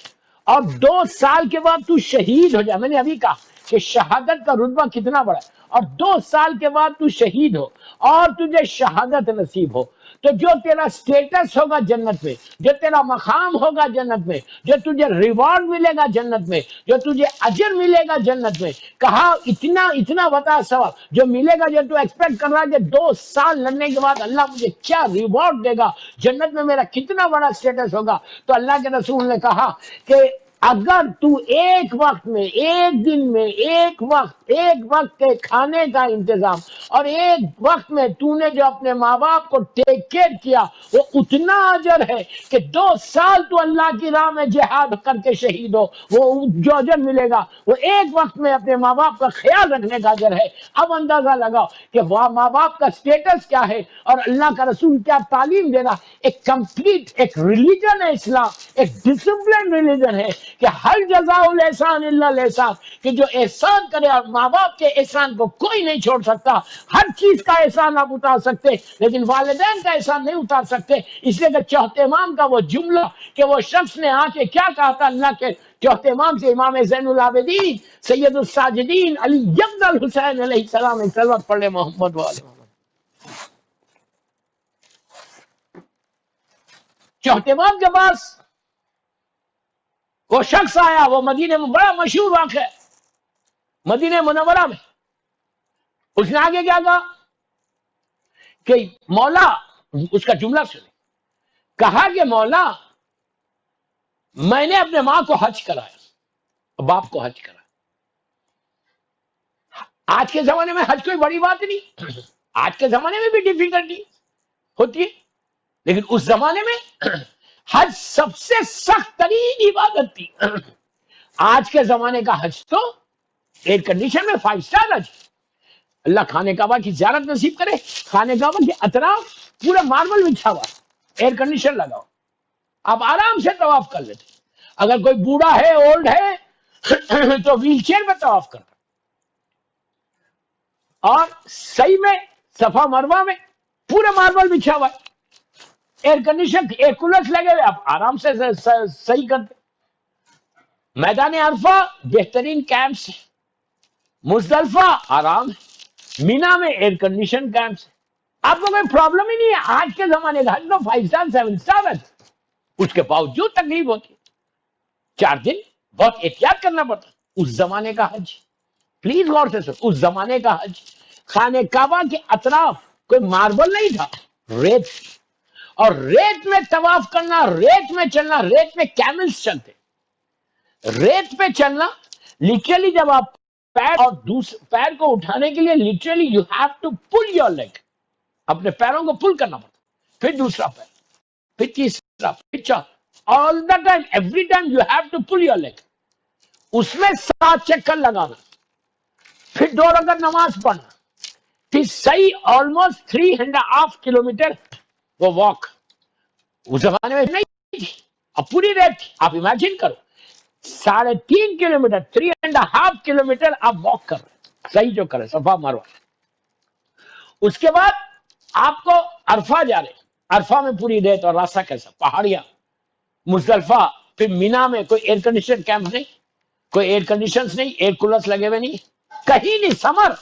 اور 2 سال کے بعد تو شہید ہو جائے، میں نے ابھی کہا کہ شہادت کا رتبہ کتنا بڑا ہے، اور 2 سال کے بعد تو شہید ہو اور تجھے شہادت نصیب ہو، تو جو تیرا سٹیٹس ہوگا جنت میں، جو تیرا مقام ہوگا جنت میں، جو تجھے ریوارڈ ملے گا جنت میں، جو تجھے اجر ملے گا جنت میں، کہا اتنا بتا سوال جو ملے گا، جو تو ایکسپیکٹ کر رہا ہے کہ 2 سال لڑنے کے بعد اللہ مجھے کیا ریوارڈ دے گا، جنت میں میرا کتنا بڑا سٹیٹس ہوگا. تو اللہ کے رسول نے کہا کہ اگر تو ایک وقت میں، ایک دن میں، ایک وقت کے کھانے کا انتظام اور ایک وقت میں تو نے جو اپنے ماں باپ کو ٹیک کیئر کیا، وہ اتنا اجر ہے کہ 2 سال تو اللہ کی راہ میں جہاد کر کے شہید ہو، وہ جو اجر ملے گا وہ ایک وقت میں اپنے ماں باپ کا خیال رکھنے کا اجر ہے. اب اندازہ لگاؤ کہ وہ ماں باپ کا سٹیٹس کیا ہے اور اللہ کا رسول کیا تعلیم دے رہا. ایک کمپلیٹ ایک ریلیجن ہے اسلام، ایک ڈسپلن ریلیجن ہے کہ ہر جزاء الاحسان الا الاحسان، کہ جو احسان کرے، اور ماں باپ کے احسان کو کوئی نہیں چھوڑ سکتا. ہر چیز کا احسان آپ اتار سکتے لیکن والدین کا احسان نہیں اتار سکتے. اس لیے کہ چوتھے امام کا وہ جملہ کہ وہ شخص نے آ کے کیا کہا تھا، اللہ کے چوتھے امام سے، امام زین العابدین سید الساجدین علی ابن الحسین علیہ السلام، ایک صلوات پڑھ لے محمد والے محمد. چوتھے امام کے پاس وہ شخص آیا، وہ مدینے میں بڑا مشہور واقعہ ہے، مدینہ منورہ میں۔ اس نے آگے کیا کہا کہ مولا، اس کا جملہ سنے، کہا کہ مولا میں نے اپنے ماں کو حج کرایا، باپ کو حج کرایا۔ آج کے زمانے میں حج کوئی بڑی بات نہیں، آج کے زمانے میں بھی ڈیفیکلٹی ہوتی ہے، لیکن اس زمانے میں حج سب سے سخت ترین عبادت تھی۔ آج کے زمانے کا حج تو ایئر کنڈیشن میں 5 اسٹار حج۔ اللہ خانہ کعبہ کی زیارت نصیب کرے، خانہ کعبہ کے اطراف پورا ماربل بچھا ہوا، ایئر کنڈیشن لگاؤ، آپ آرام سے طواف کر لیتے۔ اگر کوئی بوڑھا ہے، اولڈ ہے تو ویل چیئر میں طواف کرتا، اور صحیح میں صفا مروہ میں پورے ماربل بچھا ہوا ہے، ایئر کنڈیشن، ایئر کولرز لگے ہوئے، آپ آرام سے صحیح کرتے۔ میدان عرفہ بہترین کیمپس ہے، مزدلفہ آرام ہے، مینا میں ایئر کنڈیشن کیمپس ہے، آپ کو کوئی پرابلم ہی نہیں ہے۔ آج کے زمانے کا حج تو 5 اسٹار 7 اسٹار ہے، اس کے باوجود تکلیف ہوتی ہے، 4 دن بہت احتیاط کرنا پڑتا ہے۔ اس زمانے کا حج، پلیز غور سے سن، اس زمانے کا حج، خانہ کعبہ کے اطراف کوئی ماربل نہیں تھا، ریت، اور ریت میں طواف کرنا، ریت میں چلنا، ریت میں کیملز چلتے، ریت پہ چلنا لٹرلی، جب آپ پیر اور پیر کو اٹھانے کے لیے literally you have to pull your leg, اپنے پیروں کو پل کرنا پڑتا، پھر دوسرا پیر، پھر تیسرا، پھر چوتھا، all the time, every time you have to pull your leg, اس میں 7 چکر لگانا، پھر 2 رکعت نماز پڑھنا، پھر صحیح آلموسٹ 3.5 کلومیٹر وہ واک۔ اس زمانے میں نہیں تھی، اب پوری ریت تھی، آپ امیجن کرو 3.5 کلومیٹر، 3.5 کلومیٹر آپ واک کر رہے، صحیح جو کرے صفا مروہ۔ اس کے بعد آپ کو عرفہ جا رہے، عرفہ میں پوری ریت اور راستہ کیسا، پہاڑیاں، مزدلفہ، پھر مینا میں کوئی ایئر کنڈیشن کیمپ نہیں، کوئی ایئر کنڈیشنز نہیں، ایئر کولرز لگے ہوئے نہیں، کہیں نہیں، سمر،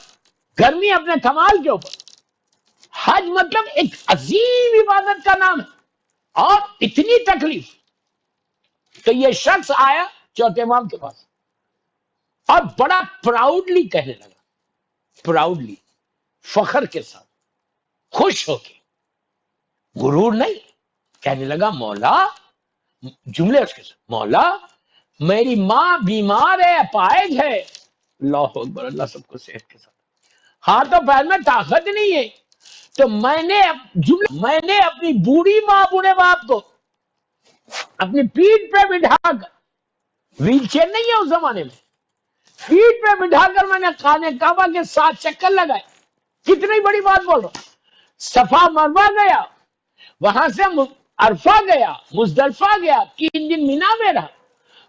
گرمی اپنے کمال کے اوپر۔ حج مطلب ایک عظیم عبادت کا نام ہے، اور اتنی تکلیف۔ تو یہ شخص آیا چوتھے امام کے پاس اور بڑا پراؤڈلی کہنے لگا، پراؤڈلی، فخر کے ساتھ، خوش ہو کے، غرور نہیں، کہنے لگا مولا، جملے اس کے ساتھ، مولا میری ماں بیمار ہے، اپائج ہے، اللہ اکبر، اللہ سب کو صحت کے ساتھ، ہاتھ و پیر میں طاقت نہیں ہے، تو میں نے اپنی بوڑھی ماں، بوڑھے باپ کو اپنی پیٹھ پہ بٹھا کر، ویل چیئر نہیں ہے اس زمانے میں، پیٹھ پہ بٹھا کر میں نے خانہ کعبہ کے 7 چکر لگائے۔ کتنی بڑی بات بول رہا ہوں، صفا مروہ گیا، وہاں سے عرفہ گیا، مزدلفہ گیا، 3 دن مینا میں رہا،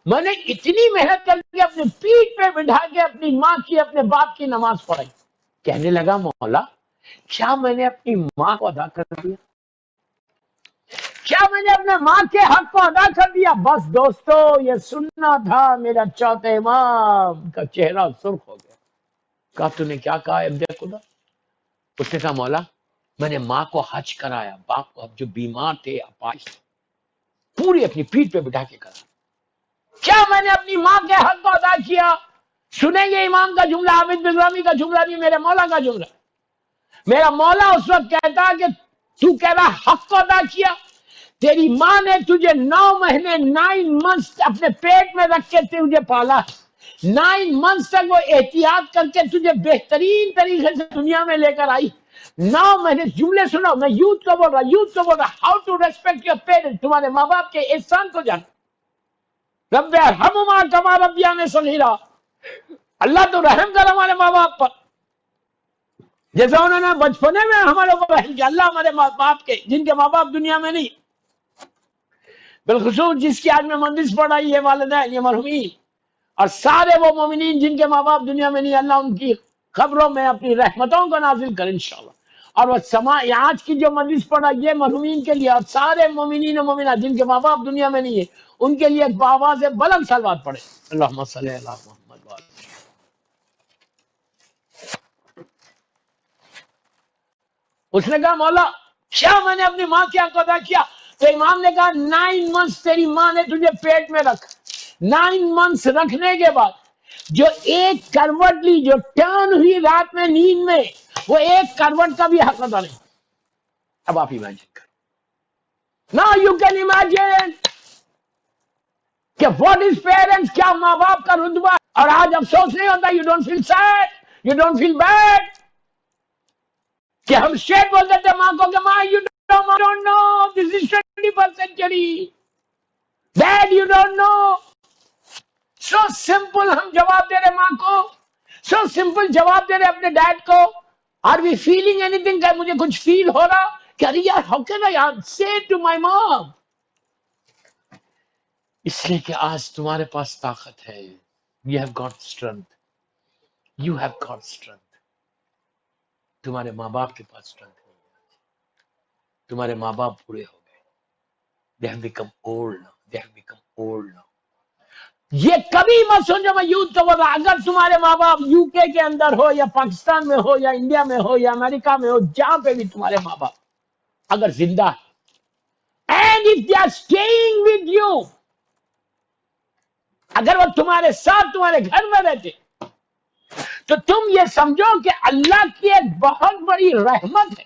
میں نے اتنی محنت کر کے اپنے پیٹھ پہ بٹھا کے اپنی ماں کی، اپنے باپ کی نماز پڑھائی۔ کہنے لگا مولا کیا میں نے اپنی ماں کو ادا کر دیا، کیا میں نے اپنے ماں کے حق کو ادا کر دیا؟ بس دوستو، یہ سننا تھا۔ میرا چوتھے امام کا چہرہ سرخ ہو گیا، کہا تو نے کیا کہا عبد خدا؟ اس نے کہا مولا میں نے ماں کو حج کرایا، باپ کو جو بیمار تھے، اپاہج تھے، پوری اپنی پیٹھ پہ بٹھا کے کرا، کیا میں نے اپنی ماں کے حق کو ادا کیا؟ سنیں گے امام کا جملہ، عابد بن رامی کا جملہ نہیں، میرے مولا کا جملہ۔ میرا مولا اس وقت کہتا کہ تو کہہ رہا حق کو ادا کیا، تیری ماں نے تجھے 9 مہینے 9 منتھس اپنے پیٹ میں رکھ کے تجھے پالا، 9 منتھس تک وہ احتیاط کر کے تجھے بہترین طریقے سے دنیا میں لے کر آئی۔ 9 مہینے، جملے سنو، میں یوتھ کو بول رہا، how to respect your parents, تمہارے ماں باپ کے احسان کو جان، رب ارحمہما کما ربیانی صغیرا، اللہ تو رحم کر ہمارے ماں باپ پر، جیسا انہوں نے بچپنے میں ہمارے اوپر رحم کیا۔ اللہ ہمارے ماں باپ کے، جن کے ماں باپ دنیا میں نہیں، بالخصوص جس کی آج میں مندرس پڑھ رہی ہے، والدین، یہ مرحومین، اور سارے وہ مومنین جن کے ماں باپ دنیا میں نہیں، اللہ ان کی قبروں میں اپنی رحمتوں کو نازل کرے انشاءاللہ۔ اور وہ آج کی جو مجلس پڑھا، یہ مرحومین کے لیے، اور سارے مومنین و مومنات جن کے ماں باپ دنیا میں نہیں ہے، ان کے لیے ایک بآواز بلند صلوات پڑھے، اللہم صلی علی محمد وعلی۔ اس نے کہا مولا کیا میں نے اپنی ماں کے حق کو ادا کیا؟ تو امام نے کہا 9 months تیری ماں نے تجھے پیٹ میں رکھ، 9 months رکھنے کے بعد جو ایک کروٹ لی، جو ٹرن ہوئی رات میں نیند میں، وہ ایک کروٹ کا بھی حق ادا نہیں۔ اب آپ امیجن کرو، نا یو کین امیجن کہ واٹ از پیرنٹس، کیا ماں باپ کا رتبہ۔ اور آج افسوس نہیں ہوتا، you don't feel sad, you don't feel bad, کہ ہم اسٹریٹ بول دیتے ماں کو کہ ماں you don't know this is 21st century، dad you don't know. So simple ہم جواب دے رہے ماں کو، سو سمپل جواب دے رہے اپنے ڈیڈ کو۔ Are we feeling anything, کہ مجھے کچھ فیل ہو رہا کہ ارے یار ہاؤ کین آئی سے ٹو مائی مام؟ اس لیے کہ آج تمہارے پاس طاقت ہے، you have got strength, you have got strength. تمہارے ماں باپ کے پاس اسٹرینتھ نہیں ہے، تمہارے ماں باپ بوڑھے ہو گئے، they have become old now، they have become old now۔ یہ کبھی مت سمجھو میں یوتھ کو بول رہا، اگر تمہارے ماں باپ یو کے اندر ہو یا پاکستان میں ہو یا انڈیا میں ہو یا امریکہ میں ہو، جہاں پہ بھی تمہارے ماں باپ اگر زندہ ہے، and if they are staying with you, اگر وہ تمہارے ساتھ تمہارے گھر میں رہتے، تو تم یہ سمجھو کہ اللہ کی ایک بہت بڑی رحمت ہے،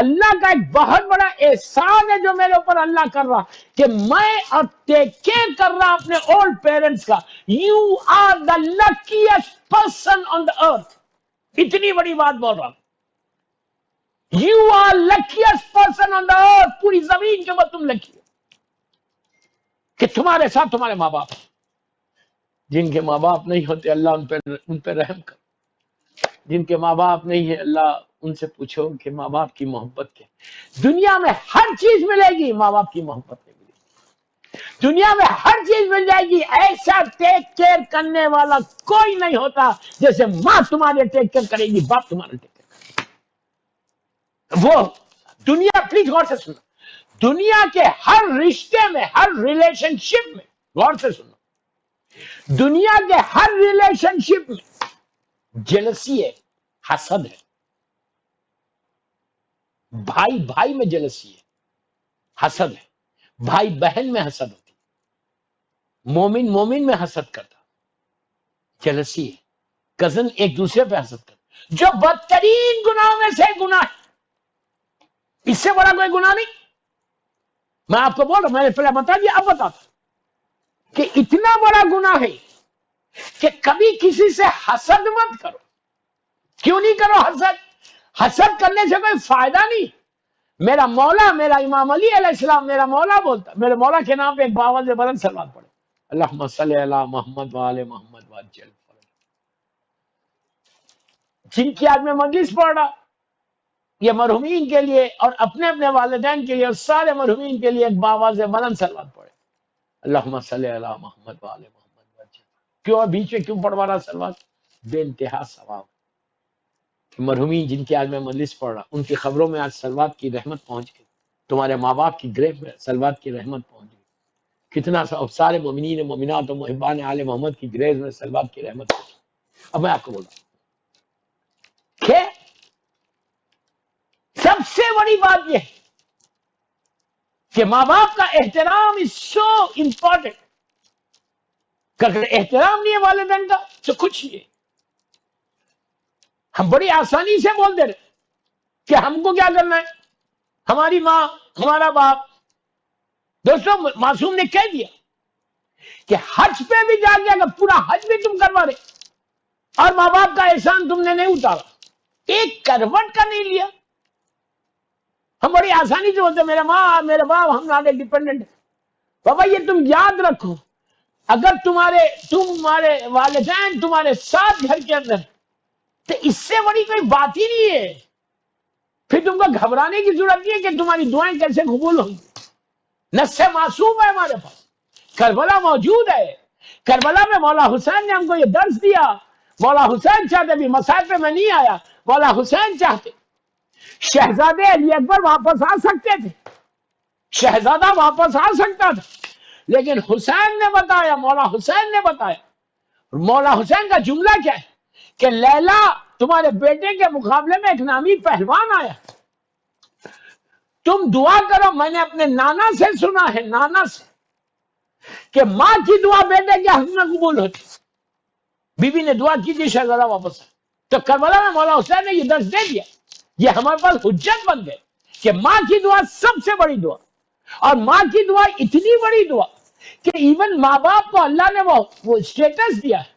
اللہ کا ایک بہت بڑا احسان ہے جو میرے اوپر اللہ کر رہا، کہ میں اور ٹیک کیئر کر رہا اپنے اولڈ پیرنٹس کا۔ You are the luckiest person on the earth, اتنی بڑی بات بول رہا ہوں، you are luckiest person on the earth, پوری زمین کے اوپر تم لکی ہو کہ تمہارے ساتھ تمہارے ماں باپ۔ جن کے ماں باپ نہیں ہوتے اللہ ان پہ رحم کر، جن کے ماں باپ نہیں ہے اللہ ان سے پوچھو کہ ماں باپ کی محبت کیا۔ دنیا میں ہر چیز ملے گی، ماں باپ کی محبت نہیں ملے گی۔ دنیا میں ہر چیز مل جائے گی، ایسا ٹیک کیئر کرنے والا کوئی نہیں ہوتا جیسے ماں تمہارے ٹیک کیئر کرے گی، باپ تمہارے ٹیک کیئر کرے گا۔ وہ دنیا، پلیز غور سے سنو، دنیا کے ہر رشتے میں، ہر ریلیشن شپ میں، غور سے سنو، دنیا کے ہر ریلیشن شپ میں جلسی ہے، حسد ہے، بھائی بھائی میں جلسی ہے، حسد ہے، بھائی بہن میں حسد ہوتی، مومن مومن میں حسد کرتا، جلسی ہے، کزن ایک دوسرے پہ حسد کرتا، جو بدترین گناہوں میں سے گناہ ہے، اس سے بڑا کوئی گناہ نہیں۔ میں آپ کو بول رہا ہوں، میں نے پہلے بتا دیا، اب بتاتا کہ اتنا بڑا گناہ ہے کہ کبھی کسی سے حسد مت کرو۔ کیوں نہیں کرو حسد؟ حسد کرنے سے کوئی فائدہ نہیں۔ میرا مولا، میرا امام علی علیہ السلام، میرا مولا بولتا، میرے مولا کے نام پہ ایک باواز بلند سلوات پڑھے، اللہم صلی علی محمد وآل محمد وعجل فرج۔ جن کی آج میں مجلس پڑھ رہا، یہ مرحومین کے لیے اور اپنے اپنے والدین کے لیے اور سارے مرحومین کے لیے ایک باواز بلند سلوات پڑھے، اللہم صلی علی محمد وآل محمد وعجل۔ کیوں بیچ میں کیوں پڑھوا رہا سلوات؟ بے انتہا ثواب۔ مرحومین جن کی آج میں مجلس پڑھ رہا، ان کی خبروں میں آج سلوات کی رحمت پہنچ گئی، تمہارے ماں باپ کی گریو میں سلوات کی رحمت پہنچ گئی، کتنا سارے مومنین مومنات اور محبان آل محمد کی گریو میں سلوات کی رحمت پہنچ گئی۔ اب میں آپ کو بول رہا ہوں کہ سب سے بڑی بات یہ ہے کہ ماں باپ کا احترام از سو امپورٹنٹ، کہ اگر احترام نہیں ہے والدین کا تو کچھ نہیں ہے۔ ہم بڑی آسانی سے بول دے رہے کہ ہم کو کیا کرنا ہے، ہماری ماں، ہمارا باپ۔ دوستوں، معصوم نے کہہ دیا کہ حج پہ بھی جا کے اگر پورا حج بھی تم کروا رہے اور ماں باپ کا احسان تم نے نہیں اتارا، ایک کروٹ کا نہیں لیا۔ ہم بڑی آسانی سے بولتے میرے ماں میرے باپ ہم ناٹ ڈیپینڈنٹ ہے۔ بابا یہ تم یاد رکھو، اگر تمہارے والدین تمہارے ساتھ گھر کے اندر، تو اس سے بڑی کوئی بات ہی نہیں ہے۔ پھر تم کو گھبرانے کی ضرورت نہیں ہے کہ تمہاری دعائیں کیسے قبول ہوں گی۔ نص معصوم ہے ہمارے پاس، کربلا موجود ہے۔ کربلا میں مولا حسین نے ہم کو یہ درس دیا۔ مولا حسین چاہتے بھی مسائل پہ میں نہیں آیا، مولا حسین چاہتے شہزادے علی اکبر واپس آ سکتے تھے، شہزادہ واپس آ سکتا تھا، لیکن حسین نے بتایا، مولا حسین نے بتایا۔ مولا حسین کا جملہ کیا ہے کہ لیلا تمہارے بیٹے کے مقابلے میں ایک نامی پہلوان آیا، تم دعا کرو. میں نے اپنے نانا سے سنا ہے، نانا سے، کہ ماں کی دعا بیٹے کے حق میں قبول ہوتی. بی بی نے دعا کی تھی شہزادہ واپس آئے. تو کربلا میں مولا حسین نے یہ درس دے دیا. یہ ہمارے پاس حجت بن گئے کہ ماں کی دعا سب سے بڑی دعا. اور ماں کی دعا اتنی بڑی دعا کہ ایون ماں باپ کو اللہ نے وہ اسٹیٹس دیا ہے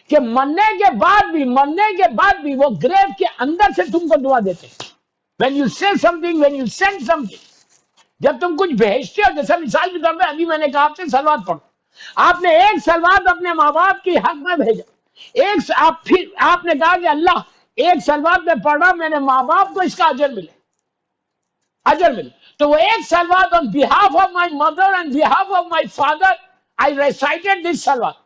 کہ مرنے کے بعد بھی وہ گریو کے اندر سے تم کو دعا دیتے ہیں. when you say something, when you send something, جب تم کچھ بھیجتے ہو، جیسا مثال کے طور پہ ابھی میں نے کہا آپ سے سلوات پڑھو، آپ نے ایک سلوات اپنے ماں باپ کی حق میں بھیجا، پھر آپ نے کہا کہ اللہ ایک سلوات میں پڑھ رہا، میرے ماں باپ کو اس کا اجر ملے. تو وہ ایک سلوات on behalf of my mother and behalf of my father I recited this سلوات،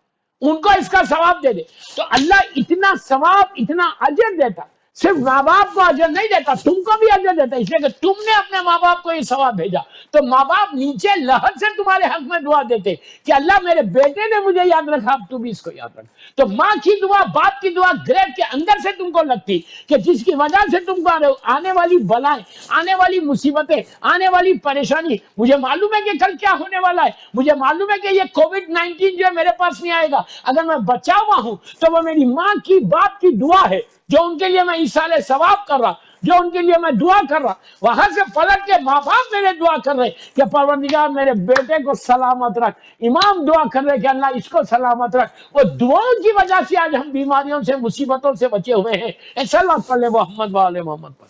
ان کو اس کا ثواب دے دے. تو اللہ اتنا ثواب، اتنا اجر دیتا. صرف ماں باپ کو اجر نہیں دیتا، تم کو بھی اجر دیتا، اس لیے کہ تم نے اپنے ماں باپ کو یہ ثواب بھیجا. تو ماں باپ نیچے لہر سے تمہارے حق میں دعا دیتے کہ اللہ میرے بیٹے نے مجھے یاد رکھا، اب تو بھی اس کو یاد رکھ. تو ماں کی دعا، باپ کی دعا گریو کے اندر سے تم کو لگتی کہ جس کی وجہ سے تم کو آنے والی بلائیں، آنے والی مصیبتیں، آنے والی پریشانی، مجھے معلوم ہے کہ کل کیا ہونے والا ہے، مجھے معلوم ہے کہ یہ کووڈ-19 جو ہے میرے پاس نہیں آئے گا، اگر میں بچا ہوا ہوں تو وہ میری ماں کی، باپ کی دعا ہے جو ان کے لیے میں ایصال ثواب کر رہا، جو ان کے لیے میں دعا کر رہا. وہاں سے پلٹ کے ماں باپ میرے دعا کر رہے کہ پروردگار میرے بیٹے کو سلامت رکھ. امام دعا کر رہے کہ اللہ اس کو سلامت رکھ. وہ دعاؤں کی وجہ سے آج ہم بیماریوں سے، مصیبتوں سے بچے ہوئے ہیں. سلوات پڑھ لے محمد وآل محمد پر.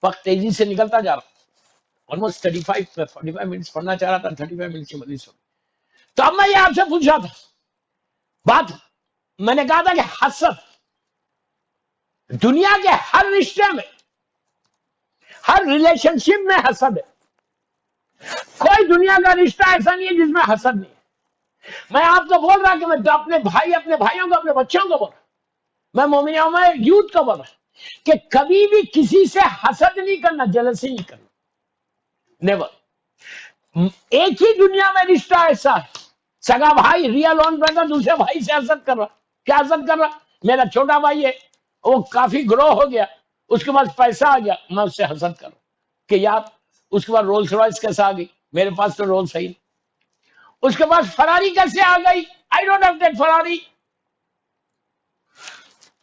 وقت تیزی سے نکلتا جا رہا، آلموسٹ 45 منٹس پڑھنا چاہ رہا تھا، 35 منٹس کی مجلس ہو گئی. تو اب میں یہ آپ سے پوچھ رہا تھا بات، میں نے کہا تھا کہ حسد دنیا کے ہر رشتے میں، ہر ریلیشن شپ میں حسد ہے. کوئی دنیا کا رشتہ ایسا نہیں ہے جس میں حسد نہیں ہے. میں آپ کو بول رہا کہ میں اپنے بھائیوں کو، اپنے بچوں کو بول رہا، میں مومنوں میں یوتھ کو بول رہا کہ کبھی بھی کسی سے حسد نہیں کرنا، جلسی نہیں کرنا. نیور. ایک ہی دنیا میں رشتہ ایسا ہے، سگا بھائی، ریئل اون بردر دوسرے بھائی سے حسد کر رہا. کیا حسد کر رہا؟ میرا چھوٹا بھائی ہے، وہ کافی گرو ہو گیا، اس کے پاس پیسہ آ گیا، میں اس سے حسد کر رہا کہ یار اس کے پاس رولز رائس کیسے آ گئی، میرے پاس تو رولز صحیح. اس کے پاس فراری کیسے آ گئی، آئی ڈونٹ ہیو دیٹ فراری.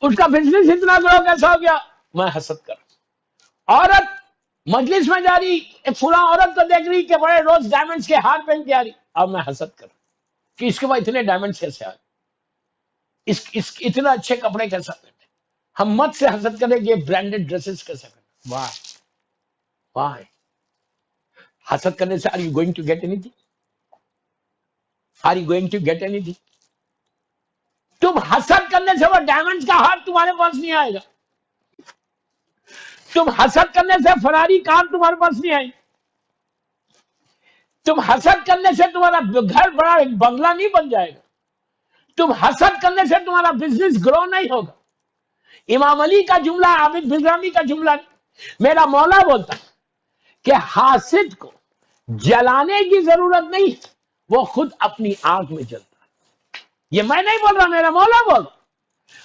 اس کا بزنس اتنا گرو کیسا ہو گیا، میں حسد کر رہا. عورت مجلس میں جا رہی، ایک فلاں عورت کو دیکھ رہی کہ بڑے روز ڈائمنڈز کے ہار پہن کے آ رہی، اب میں حسد کر رہا کہ اس کے پاس اتنے ڈائمنڈز کیسے آ گئے، اس اتنا اچھے کپڑے کیسا پہنے. ہم مت سے حسد کریں کہ یہ برانڈڈ ڈریسز کیسے پہنے. واہ حسد کرنے سے are you going to get anything? Are you going to get anything? تم حسد کرنے سے وہ ڈائمنڈز کا ہار تمہارے پاس نہیں آئے گا. تم حسد کرنے سے فراری کار تمہارے پاس نہیں آئی. تم حسد کرنے سے تمہارا گھر بڑا ایک بنگلہ نہیں بن جائے گا. تم حسد کرنے سے تمہارا بزنس گرو نہیں ہوگا. امام علی کا جملہ، عابد بزرامی کا جملہ، میرا مولا بولتا کہ حاسد کو جلانے کی ضرورت نہیں، وہ خود اپنی آگ میں جلتا ہے. یہ میں نہیں بول رہا، میرا مولا بول رہا،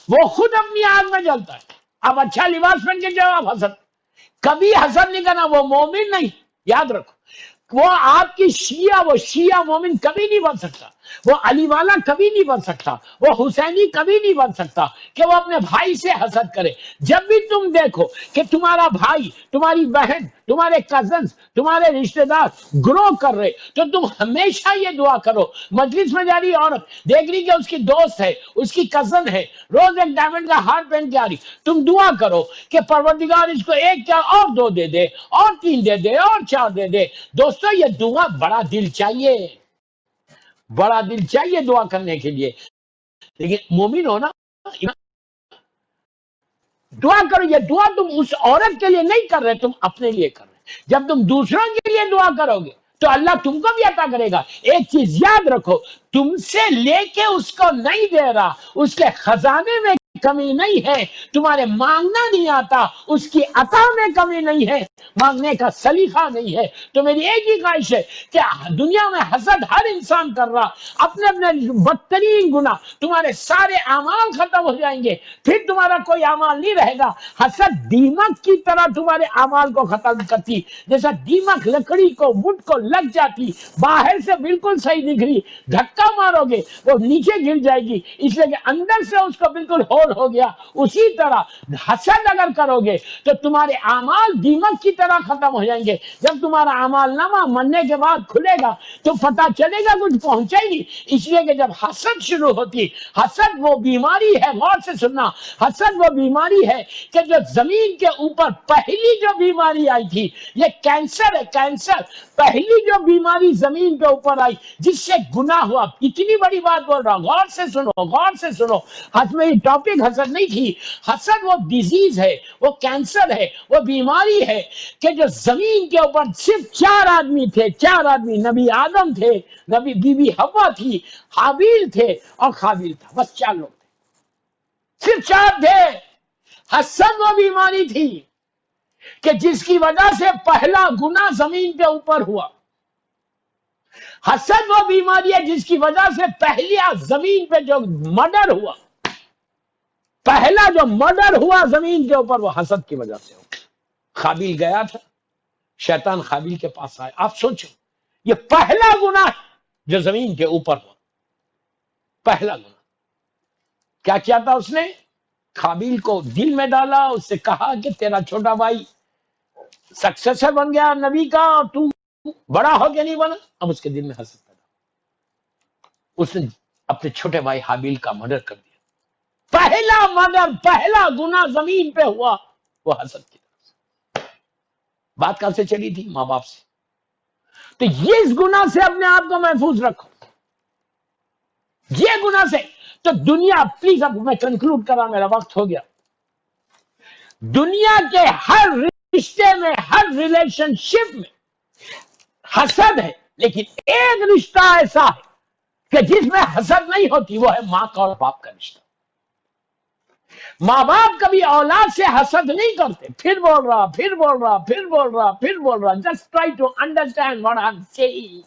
وہ خود اپنی آگ میں جلتا ہے. اب اچھا لباس پہن کے جاؤ، آپ حسد کبھی حسد نہیں کرنا، وہ مومن نہیں. یاد رکھو، وہ آپ کی شیعہ مومن کبھی نہیں بن سکتا، وہ علی والا کبھی نہیں بن سکتا، وہ حسینی کبھی نہیں بن سکتا کہ وہ اپنے بھائی سے حسد کرے. جب بھی تم دیکھو کہ تمہارا بھائی، تمہاری بہن، تمہارے کزنز، تمہارے رشتہ دار گرو کر رہے تو تم ہمیشہ یہ دعا کرو. مجلس میں جا رہی عورت دیکھ رہی کہ اس کی دوست ہے، اس کی کزن ہے، روز ایک ڈائمنڈ کا ہار پہن کے آ رہی، تم دعا کرو کہ پروردگار اس کو 1 کیا اور 2 دے دے، اور 3 دے دے، اور 4 دے دے. دوستو یہ دعا بڑا دل چاہیے، بڑا دل چاہیے دعا کرنے کے لیے. لیکن مومن ہونا، دعا کرو. یہ دعا تم اس عورت کے لیے نہیں کر رہے، تم اپنے لیے کر رہے. جب تم دوسروں کے لیے دعا کرو گے تو اللہ تم کو بھی عطا کرے گا. ایک چیز یاد رکھو، تم سے لے کے اس کو نہیں دے رہا، اس کے خزانے میں کمی نہیں ہے، تمہارے مانگنا نہیں آتا، اس کی عطا میں کمی نہیں ہے، مانگنے کا سلیقہ نہیں ہے۔ تو میری ایک ہی خواہش ہے کہ دنیا میں حسد ہر انسان کر رہا، اپنے اپنے بدترین گناہ، تمہارے سارے اعمال ختم ہو جائیں گے، پھر تمہارا کوئی اعمال نہیں رہے گا۔ حسد دیمک کی طرح تمہارے اعمال کو ختم کرتی، جیسا دیمک لکڑی کو وڈ کو لگ جاتی، باہر سے بالکل صحیح دکھ رہی، دھکا مارو گے وہ نیچے گر جائے گی، اس لیے کہ اندر سے اس کو بالکل ہول ہو گیا۔ اسی طرح حسد اگر کرو گے تو تمہارے اعمال دیمک کی طرح ختم ہو جائیں گے۔ جب تمہارا اعمال نامہ مرنے کے بعد کھلے گا تو پتہ چلے گا کچھ پہنچے گی۔ اس لیے کہ جب حسد شروع ہوتی، حسد وہ بیماری ہے، غور سے سننا، حسد وہ بیماری ہے کہ جو زمین کے اوپر پہلی جو بیماری آئی تھی، یہ کینسر ہے، کینسر، پہلی جو بیماری زمین کے اوپر آئی جس سے گناہ ہوا۔ اتنی بڑی بات بول رہا ہوں، غور سے سنو، غور سے سنو۔ حد میری ٹاپک حسد نہیں تھی، حسد وہ ڈیزیز ہے، وہ کینسر ہے، وہ بیماری ہے کہ جو زمین کے اوپر صرف 4 آدمی تھے، 4 آدمی، نبی آدم تھے، نبی بی بی حوا تھی، حابیل تھے اور قابیل تھا، بس 4 لوگ تھے، صرف 4 تھے۔ حسد وہ بیماری تھی کہ جس کی وجہ سے پہلا گناہ زمین کے اوپر ہوا۔ حسد وہ بیماری ہے جس کی وجہ سے پہلا زمین پہ جو مرڈر ہوا، پہلا جو مرڈر ہوا زمین کے اوپر، وہ حسد کی وجہ سے ہوا۔ قابیل گیا تھا، شیطان قابیل کے پاس آیا۔ آپ سوچو، یہ پہلا گناہ جو زمین کے اوپر ہوا، پہلا گناہ۔ کیا کیا تھا اس نے؟ قابیل کو دل میں ڈالا، اس سے کہا کہ تیرا چھوٹا بھائی سکسیسر بن گیا نبی کا اور تو بڑا ہو کے نہیں بنا۔ اب اس کے دل میں حسد پیدا، اس نے اپنے چھوٹے بھائی حابیل کا مرڈر کر دیا۔ پہلا مرڈر، پہلا گناہ زمین پہ ہوا وہ حسد کی طرف سے۔ بات کہاں سے چلی تھی؟ ماں باپ سے۔ تو یہ اس گناہ سے اپنے آپ کو محفوظ رکھو، یہ گناہ سے۔ تو دنیا، پلیز اب میں کنکلوڈ کرا، میرا وقت ہو گیا۔ دنیا کے ہر رشتے میں، ہر ریلیشن شپ میں حسد ہے، لیکن ایک رشتہ ایسا ہے کہ جس میں حسد نہیں ہوتی، وہ ہے ماں کا اور باپ کا رشتہ۔ ماں باپ کبھی اولاد سے حسد نہیں کرتے۔ پھر بول رہا، پھر بول رہا، پھر بول رہا، پھر بول رہا، just try to understand what I am saying.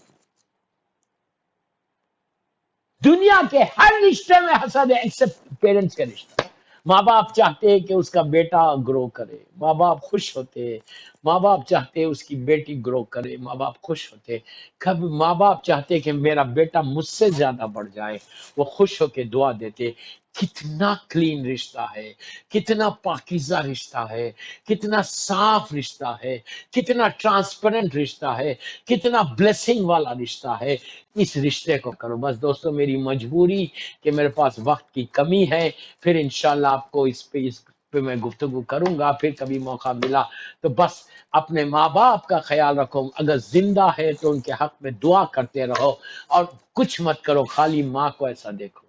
دنیا کے ہر رشتے میں حسد ہے ایکسپٹ پیرنٹس کا رشتہ۔ ماں باپ چاہتے ہیں کہ اس کا بیٹا گرو کرے، ماں باپ خوش ہوتے، ماں باپ چاہتے اس کی بیٹی گرو کرے، ماں باپ خوش ہوتے۔ کبھی ماں باپ چاہتے کہ میرا بیٹا مجھ سے زیادہ بڑھ جائے، وہ خوش ہو کے دعا دیتے۔ کتنا کلین رشتہ ہے، کتنا پاکیزہ رشتہ ہے، کتنا صاف رشتہ ہے، کتنا ٹرانسپیرنٹ رشتہ ہے، کتنا بلیسنگ والا رشتہ ہے۔ اس رشتے کو کرو۔ بس دوستو، میری مجبوری کہ میرے پاس وقت کی کمی ہے، پھر انشاءاللہ آپ کو اس پہ میں گفتگو کروں گا، پھر کبھی موقع ملا تو۔ بس اپنے ماں باپ کا خیال رکھو، اگر زندہ ہے تو ان کے حق میں دعا کرتے رہو، اور کچھ مت کرو، خالی ماں کو ایسا دیکھو،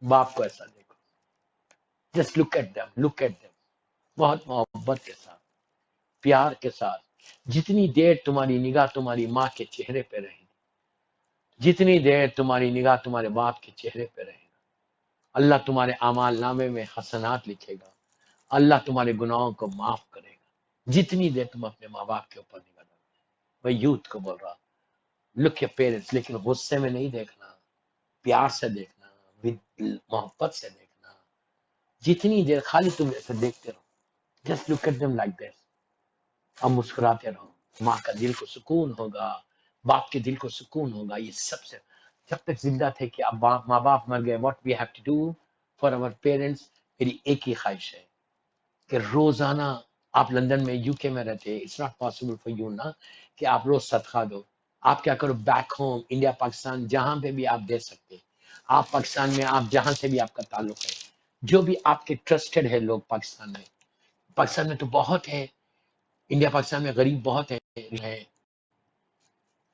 باپ کو ایسا دیکھو، just look at them, look at them, بہت محبت کے ساتھ، پیار کے ساتھ۔ جتنی دیر تمہاری نگاہ تمہاری ماں کے چہرے پہ رہے گی، جتنی دیر تمہاری نگاہ تمہارے باپ کے چہرے پہ رہے گا، اللہ تمہارے اعمال نامے میں حسنات لکھے گا، اللہ تمہارے گناہوں کو معاف کرے گا، جتنی دیر تم اپنے ماں باپ کے اوپر نگاہ ڈالو۔ میں یوتھ کو بول رہا ہوں، لک یور پیرنٹس، لیکن غصے میں نہیں دیکھنا، پیار سے دیکھنا، محبت سے دیکھنا۔ جتنی دیر خالی تم ایسے دیکھتے رہو، just look at them like this, اور مسکراتے رہو۔ ماں کا دل کو سکون ہوگا، باپ کے دل کو سکون ہوگا۔ یہ سب سے، جب تک زندہ تھے کہ اب ماں باپ مر گئے، what we have to do for our parents, میری ایک ہی خواہش ہے کہ روزانہ، آپ لندن میں، یو کے میں رہتے، it's not possible for you نا کہ آپ روز صدقہ دو۔ آپ کیا کرو، بیک ہوم، انڈیا، پاکستان، جہاں پہ بھی آپ دے سکتے، آپ پاکستان میں، آپ جہاں سے بھی آپ کا تعلق ہے، جو بھی آپ کے ٹرسٹڈ ہے لوگ پاکستان میں، پاکستان میں تو بہت ہے، انڈیا پاکستان میں غریب بہت ہیں۔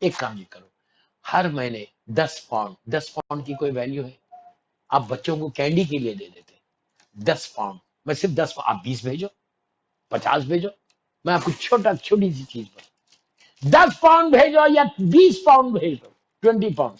ایک کام یہ کرو، ہر مہینے 10 پاؤنڈ، 10 پاؤنڈ کی کوئی ویلیو ہے؟ آپ بچوں کو کینڈی کے لیے دے دیتے 10 پاؤنڈ، میں صرف 10، آپ 20 بھیجو، 50 بھیجو، میں آپ کو چھوٹی سی چیز پر 10 پاؤنڈ بھیجو یا 20 پاؤنڈ بھیجو، 20 پاؤنڈ،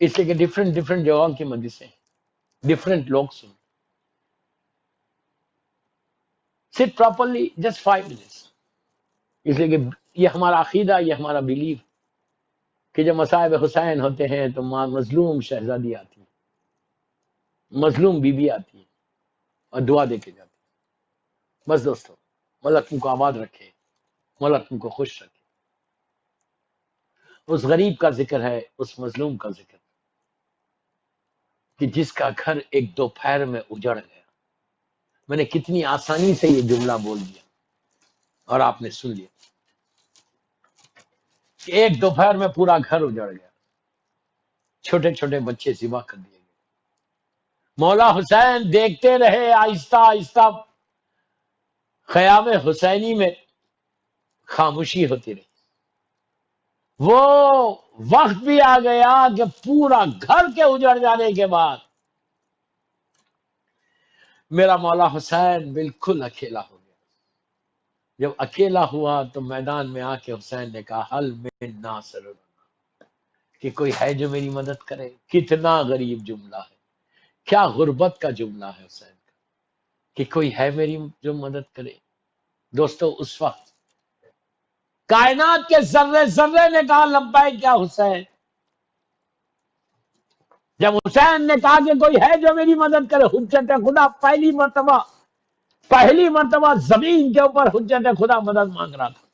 اس لیے کہ ڈفرینٹ ڈفرینٹ جگہوں کی مجلسیں ڈفرینٹ لوگ سن. سٹ پراپرلی جسٹ 5 minutes. اس لیے کہ یہ ہمارا عقیدہ، یہ ہمارا بلیف کہ جب مصائب حسین ہوتے ہیں تو مظلوم شہزادی آتی ہے، مظلوم بی بی آتی ہے اور دعا دے کے جاتی ہے. بس دوستو، ملک تم کو آباد رکھے، ملک تم کو خوش رکھے. اس غریب کا ذکر ہے، اس مظلوم کا ذکر کہ جس کا گھر ایک دوپہر میں اجڑ گیا. میں نے کتنی آسانی سے یہ جملہ بول دیا اور آپ نے سن لیا کہ ایک دوپہر میں پورا گھر اجڑ گیا، چھوٹے چھوٹے بچے ذبح کر دیے گئے. مولا حسین دیکھتے رہے، آہستہ آہستہ خیام حسینی میں خاموشی ہوتی رہی. وہ وقت بھی آ گیا کہ پورا گھر کے اجڑ جانے کے بعد میرا مولا حسین بالکل اکیلا ہو گیا. جب اکیلا ہوا تو میدان میں آ کے حسین نے کہا حل من ناصر، کہ کوئی ہے جو میری مدد کرے. کتنا غریب جملہ ہے، کیا غربت کا جملہ ہے حسین کا، کہ کوئی ہے میری جو مدد کرے. دوستو اس وقت کائنات کے ذرے ذرے نے کہا لبیک یا حسین. جب حسین نے کہا کہ کوئی ہے جو میری مدد کرے، حجت خدا پہلی مرتبہ زمین کے اوپر حجت خدا مدد مانگ رہا تھا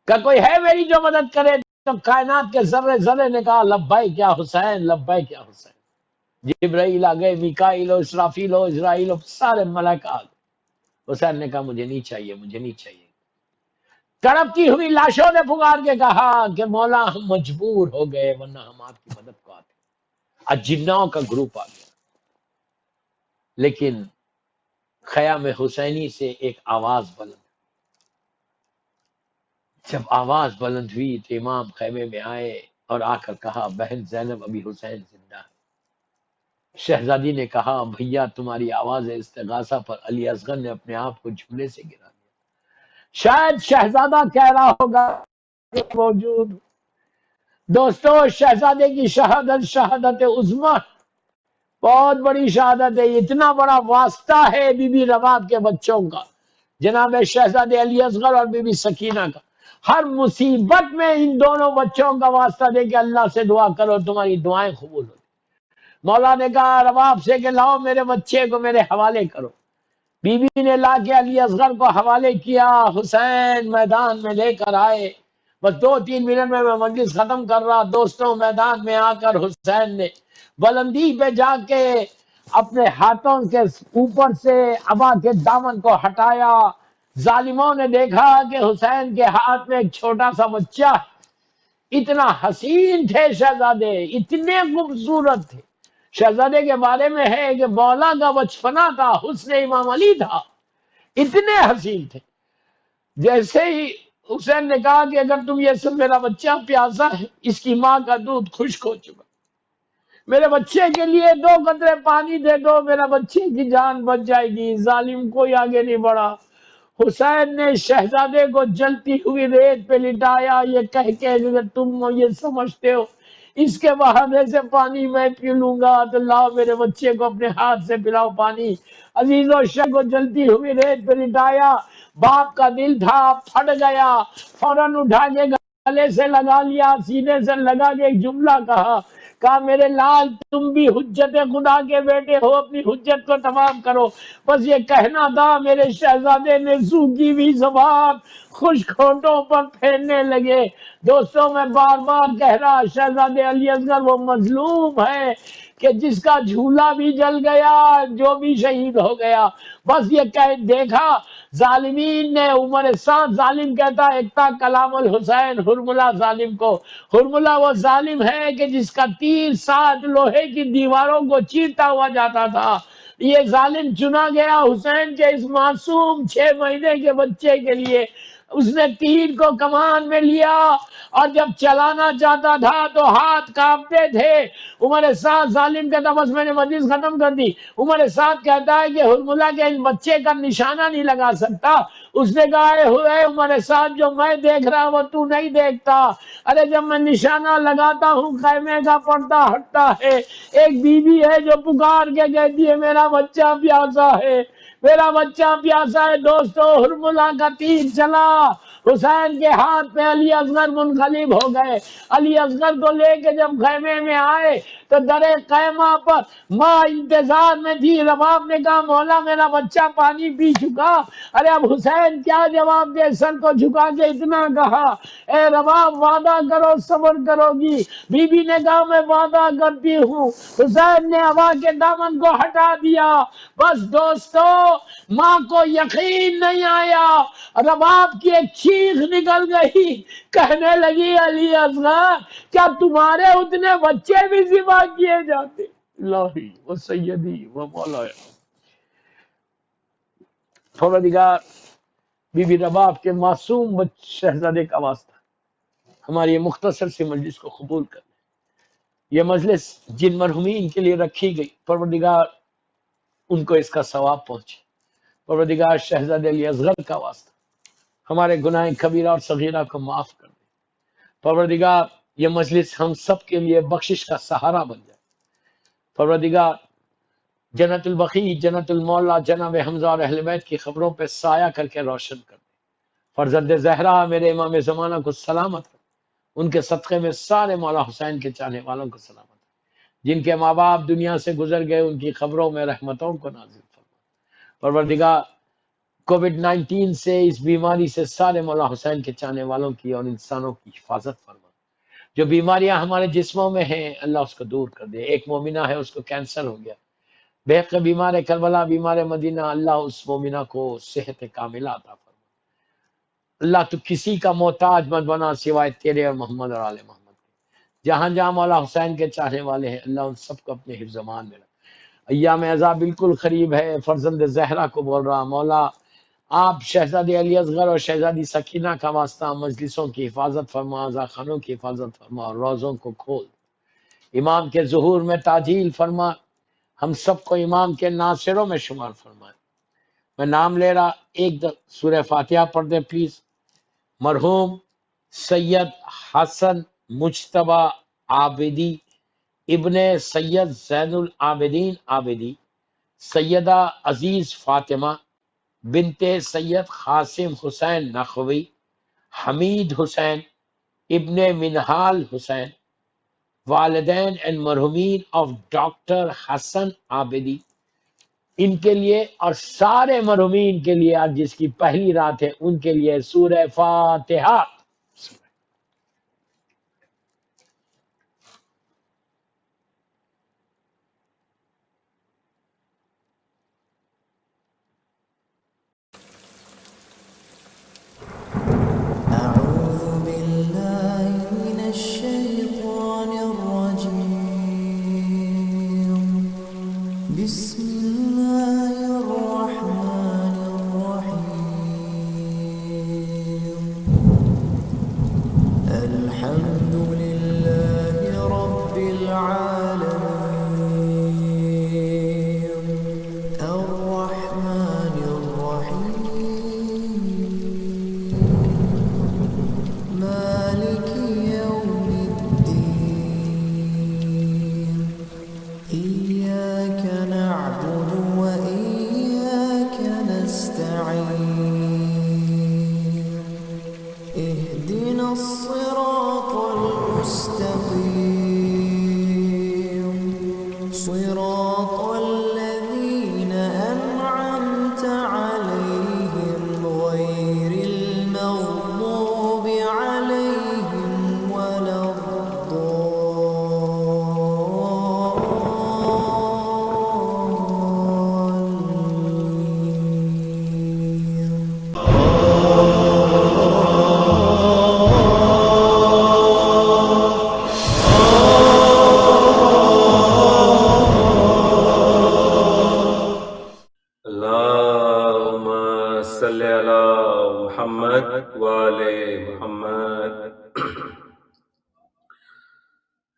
کہ کوئی ہے میری جو مدد کرے. تو کائنات کے ذرے ذرے نے کہا لبیک یا حسین، لبیک یا حسین. جبرائیل آ گئے، میکائیل و اسرافیل و اسرائیل و سارے ملائکہ آ گئے. حسین نے کہا مجھے نہیں چاہیے، مجھے نہیں چاہیے. تڑپتی ہوئی لاشوں نے پکار کے کہا کہ مولا ہم مجبور ہو گئے ورنہ ہم آپ کی مدد کو آتے. اجناؤں کا گروپ آ گیا. لیکن خیام حسینی سے ایک آواز بلند. جب آواز بلند ہوئی تو امام خیمے میں آئے اور آ کر کہا بہن زینب ابھی حسین زندہ ہے. شہزادی نے کہا بھیا تمہاری آواز استغاثہ پر علی اصغر نے اپنے آپ کو جھولے سے گرا دیا. شاید شہزادہ کہہ رہا ہوگا موجود. دوستو شہزادے کی شہادت شہادت عظمی، بہت بڑی شہادت ہے. اتنا بڑا واسطہ ہے بی بی رباب کے بچوں کا، جناب شہزادے علی اصغر اور بی بی سکینہ کا. ہر مصیبت میں ان دونوں بچوں کا واسطہ دے کے اللہ سے دعا کرو تمہاری دعائیں قبول ہو. مولا نے کہا رباب سے کہ لاؤ میرے بچے کو میرے حوالے کرو. بی بی نے لا کے علی اصغر کو حوالے کیا. حسین میدان میں لے کر آئے. بس 2-3 منٹ میں مجلس ختم کر رہا. دوستوں میدان میں آ کر حسین نے بلندی پہ جا کے اپنے ہاتھوں کے اوپر سے ابا کے دامن کو ہٹایا. ظالموں نے دیکھا کہ حسین کے ہاتھ میں ایک چھوٹا سا بچہ. اتنا حسین تھے شہزادے، اتنے خوبصورت تھے. شہزادے کے بارے میں ہے کہ مولا کا بچپنا تھا، حسن امام علی تھا. اتنے حسین تھے. جیسے ہی حسین نے کہا کہ اگر تم یہ سب میرا بچہ پیاسا ہے، اس کی ماں کا دودھ خشک ہو چکا، میرے بچے کے لیے 2 قطرے پانی دے دو، میرا بچے کی جان بچ جائے گی. ظالم کوئی آگے نہیں بڑھا. حسین نے شہزادے کو جلتی ہوئی ریت پہ لٹایا، یہ کہہ کے اگر تم یہ سمجھتے ہو اس کے بہانے سے پانی میں پی لوں گا تو لاؤ میرے بچے کو اپنے ہاتھ سے پلاؤ پانی. عزیزو شہ کو جلتی ہوئی ریت پہ لٹایا. باپ کا دل تھا پھٹ گیا. فوراً اٹھا کے گلے سے لگا لیا، سینے سے لگا کے ایک جملہ کہا میرے لال تم بھی حجت خدا کے بیٹے ہو، اپنی حجت کو تمام کرو. بس یہ کہنا تھا. میرے شہزادے نے سوکھی بھی زبان خشک ہونٹوں پر پھیرنے لگے. دوستوں میں بار بار کہہ رہا شہزادے علی اصغر وہ مظلوم ہے کہ جس کا جھولا بھی جل گیا، جو بھی شہید ہو گیا. بس یہ کہہ دیکھا ظالمین نے. عمر سعد ظالم کہتا ہے ایک کلام الحسین حرملہ ظالم کو. حرملہ وہ ظالم ہے کہ جس کا تیر 7 لوہے کی دیواروں کو چیرتا ہوا جاتا تھا. یہ ظالم چنا گیا حسین کے اس معصوم 6 مہینے کے بچے کے لیے. اس نے تیر کو کمان میں لیا اور جب چلانا چاہتا تھا تو ہاتھ کانپتے تھے۔ عمر سعد ظالم کے تمس میں نے مجلس ختم کر دی۔ عمر سعد کہتا ہے کہ حرملہ کے اس بچے کا نشانہ نہیں لگا سکتا۔ اس نے کہا اے ہوئے عمر سعد، جو میں دیکھ رہا وہ تو نہیں دیکھتا۔ ارے جب میں نشانہ لگاتا ہوں خیمے کا پردہ ہٹتا ہے، ایک بیوی ہے جو پکار کے کہتی ہے میرا بچہ پیاسا ہے، میرا بچہ پیاسا ہے۔ دوستو حرملہ کا تیر چلا، حسین کے ہاتھ پہ علی اصغر منقلب ہو گئے۔ علی اصغر کو لے کے جب خیمے میں آئے تو درے خیمہ پر ماں انتظار میں تھی۔ رباب نے کہا مولا میرا بچہ پانی پی چکا۔ ارے اب حسین کیا جواب دے، سر کو جھکا کے اتنا کہا اے رباب وعدہ کرو صبر کرو گی۔ بی بی نے کہا میں وعدہ کرتی ہوں۔ حسین نے ہوا کے دامن کو ہٹا دیا۔ بس دوستو ماں کو یقین نہیں آیا، رباب کی ایک چیخ نکل گئی، کہنے لگی علی اصغر کیا تمہارے اتنے بچے بھی ذبح کیے جاتے؟ الہی و سیدی و مولایا۔ پروردگار بی بی رباب کے معصوم شہزادے کا واسطہ ہماری یہ مختصر سی مجلس کو قبول کر لے۔ یہ مجلس جن مرحومین کے لیے رکھی گئی پروردگار ان کو اس کا ثواب پہنچے۔ پروردگار شہزادے علی اصغر کا واسطہ ہمارے گناہ کبیرہ اور صغیرہ کو معاف کر دے۔ پروردگار یہ مجلس ہم سب کے لیے بخشش کا سہارا بن جائے۔ پروردگار جنت البقیع، جنت المولا جناب حمزہ اور اہل بیت کی خبروں پہ سایہ کر کے روشن کر دے۔ فرزند زہرا میرے امام زمانہ کو سلامت کر، ان کے صدقے میں سارے مولا حسین کے چاہنے والوں کو سلامت کر، جن کے ماں باپ دنیا سے گزر گئے ان کی خبروں میں رحمتوں کو نازل فرما۔ پروردگار کووڈ 19 سے، اس بیماری سے سارے مولا حسین کے چاہنے والوں کی اور انسانوں کی حفاظت فرما۔ جو بیماریاں ہمارے جسموں میں ہیں اللہ اس کو دور کر دے۔ ایک مومنہ ہے اس کو کینسر ہو گیا، بحق بیمار کربلا، بیمار مدینہ، اللہ اس مومنہ کو صحت کاملہ عطا فرما۔ اللہ تو کسی کا محتاج مت بنا سوائے تیرے اور محمد اور آل محمد کے۔ جہاں جہاں مولا حسین کے چاہنے والے ہیں اللہ ان سب کو اپنے حفظ امان میں رکھ۔ ایام عزا بالکل قریب ہے، فرزند زہرا کو بول رہا مولا آپ شہزادی علی اصغر اور شہزادی سکینہ کا واسطہ مجلسوں کی حفاظت فرما، عزا خانوں کی حفاظت فرما اور روزوں کو کھول۔ امام کے ظہور میں تعجیل فرما، ہم سب کو امام کے ناصروں میں شمار فرمائے۔ میں نام لے رہا، ایک سورہ فاتحہ پڑھ دیں پلیز۔ مرحوم سید حسن مجتبی عابدی ابن سید زین العابدین عابدی، سیدہ عزیز فاطمہ بنت سید قاسم حسین نخوی، حمید حسین ابن منہال حسین، والدین اینڈ مرحومین آف ڈاکٹر حسن عابدی، ان کے لیے اور سارے مرحومین کے لیے آج جس کی پہلی رات ہے ان کے لیے سورہ فاتحہ۔ أعوذ بالله من الشيطان الرجيم بسم الله الرحمن الرحيم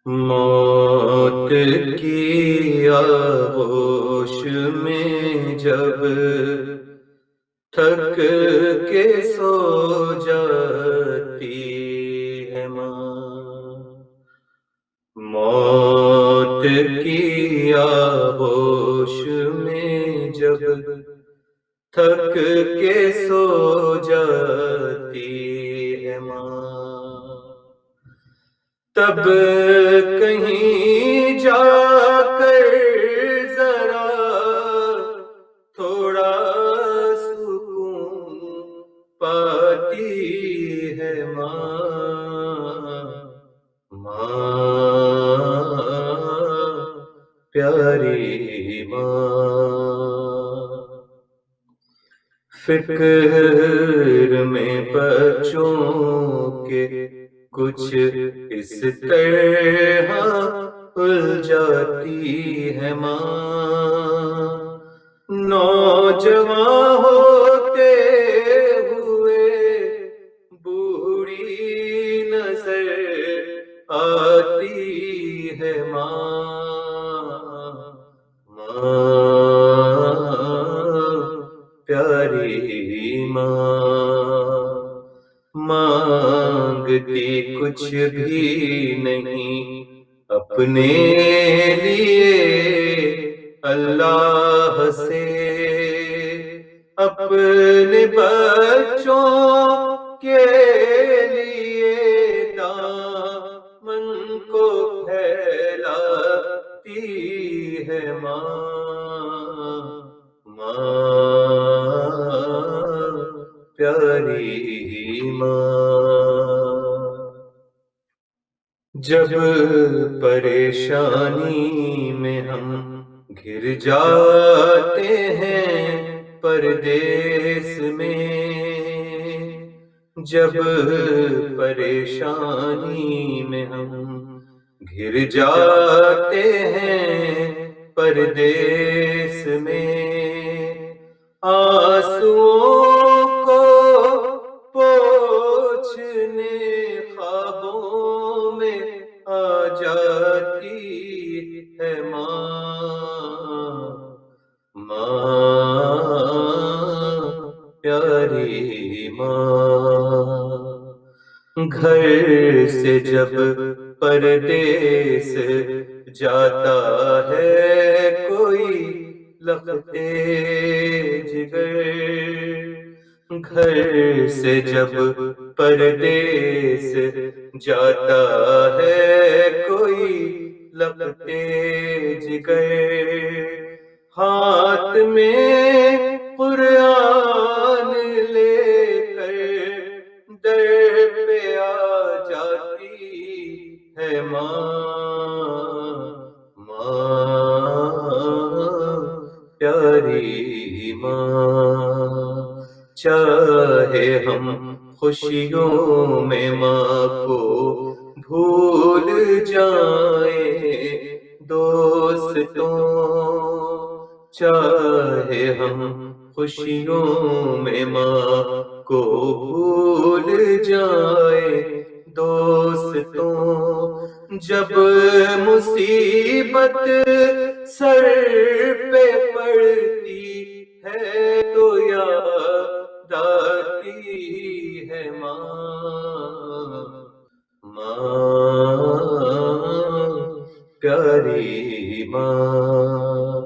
موت کی آغوش میں جب تھک کے سو جاتی ہے ماں، موت کی آغوش میں جب تھک کے سو جاتی ہے ماں، تب کہیں جا کر ذرا تھوڑا سکون پاتی ہے ماں، ماں پیاری ماں، فکر میں بچوں کے کچھ اس طرح الجھاتی ہے ماں، نوجوان ہوتے ہوئے بوڑھی نظر آتی ہے ماں، ماں پیاری ماں، مانگتی کچھ بھی نہیں اپنے لیے اللہ سے، اپنے بچوں کے لیے دامن کو پھیلاتی ہے ماں، ماں پیاری ماں، جب پریشانی میں ہم گر جاتے ہیں پردیس میں، جب پریشانی میں ہم گر جاتے ہیں پردیس میں، آنسوؤں کو پوچھنے خوابوں میں آ جاتی ہے ماں، ماں پیاری ماں، گھر سے جب پردیس جاتا ہے کوئی لختے جگر، گھر سے جب پردیس جاتا ہے کوئی لختے جگر، ہاتھ میں قرآن لے کر در پہ آ جاتی ہے ماں، ماں پیاری ماں، چاہے ہم خوشیوں میں ماں کو بھول جائیں دوستوں، چاہے ہم خوشیوں میں ماں کو بھول جائیں دوستوں، جب مصیبت سر پہ پڑتی ہے تو یاد آتی ہے ماں، ماں پیاری ماں،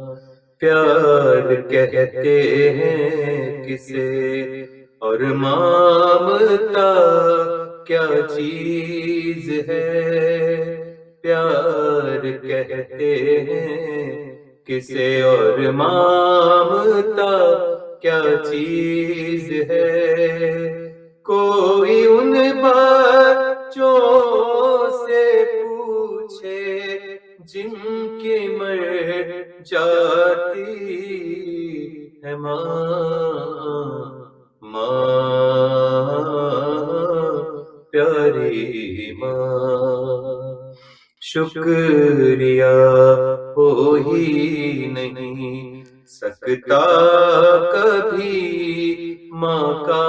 پیار کہتے ہیں کسے اور مامتا کیا چیز ہے، پیار کہتے ہیں کسے اور مامتا کیا چیز ہے، کوئی ان بچوں سے پوچھے جن کی مر جاتی ہے ماں، ماں پیاری ماں، شکریہ ہو ہی نہیں سکتا کبھی ماں کا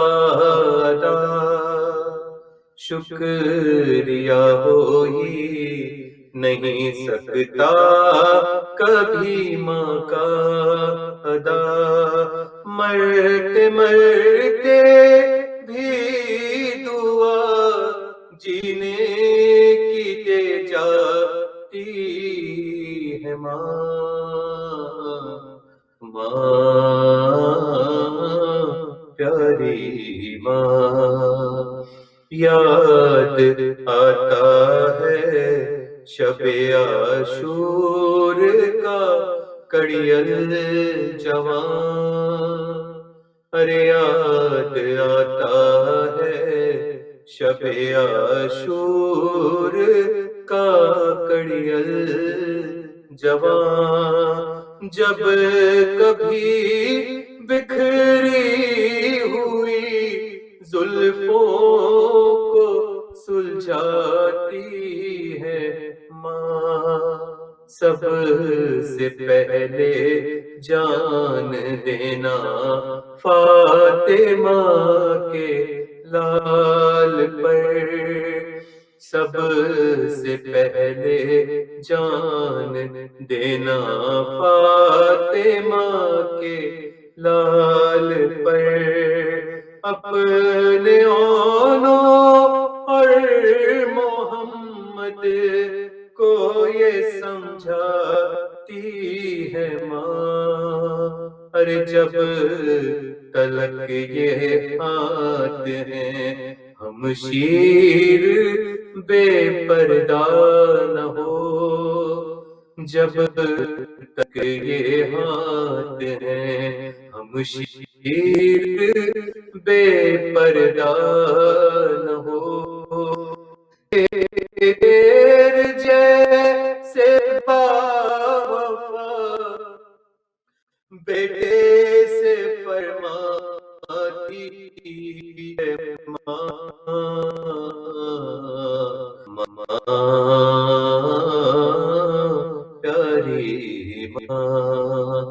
ادا، شکریہ ہو ہی نہیں سکتا کبھی ماں کا ادا، مرتے مرتے بھی دعا جینے کی دے جاتی ہے ماں، پیاری ماں۔ یاد آتا ہے شب عاشور کا کڑیل جوان، ارے یاد آتا ہے شب عاشور کا کڑیل جوان، جب کبھی بکھری ہوئی زلفوں کو سلجھاتی ہے ماں، سب سے پہلے جان دینا فاطمہ کے لال پر، سب سے پہلے جان دینا فاطمہ کے لال پر، اپنے اونوں اور محمد کو یہ سمجھاتی ہے ماں، ارے جب تلک یہ ہاتھ ہیں ہم شیر بے پردہ نہ ہو، جب تک یہ ہاتھ ہیں ہم شیر بے پردہ نہ ہو، تیر جیسے باوفا بیٹے سے فرماتی ہے ماں، پیاری ماں،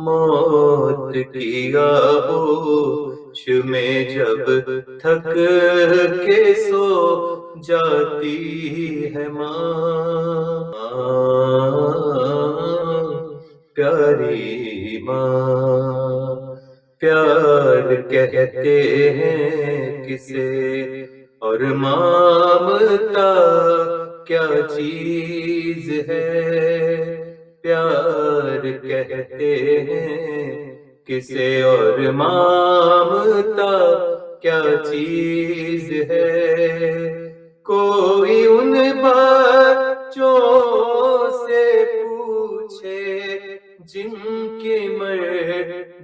موت کی آغوش میں جب تھک کے سو جاتی ہے ماں، پیاری ماں، پیار کہتے ہیں کسے اور مامتا کیا چیز ہے، پیار کہتے ہیں کسے اور مامتا کیا چیز ہے، کوئی ان بچوں سے پوچھے جن کی مر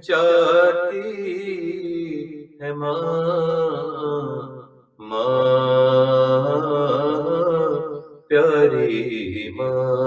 جاتی ہے ماں، پیاری ماں۔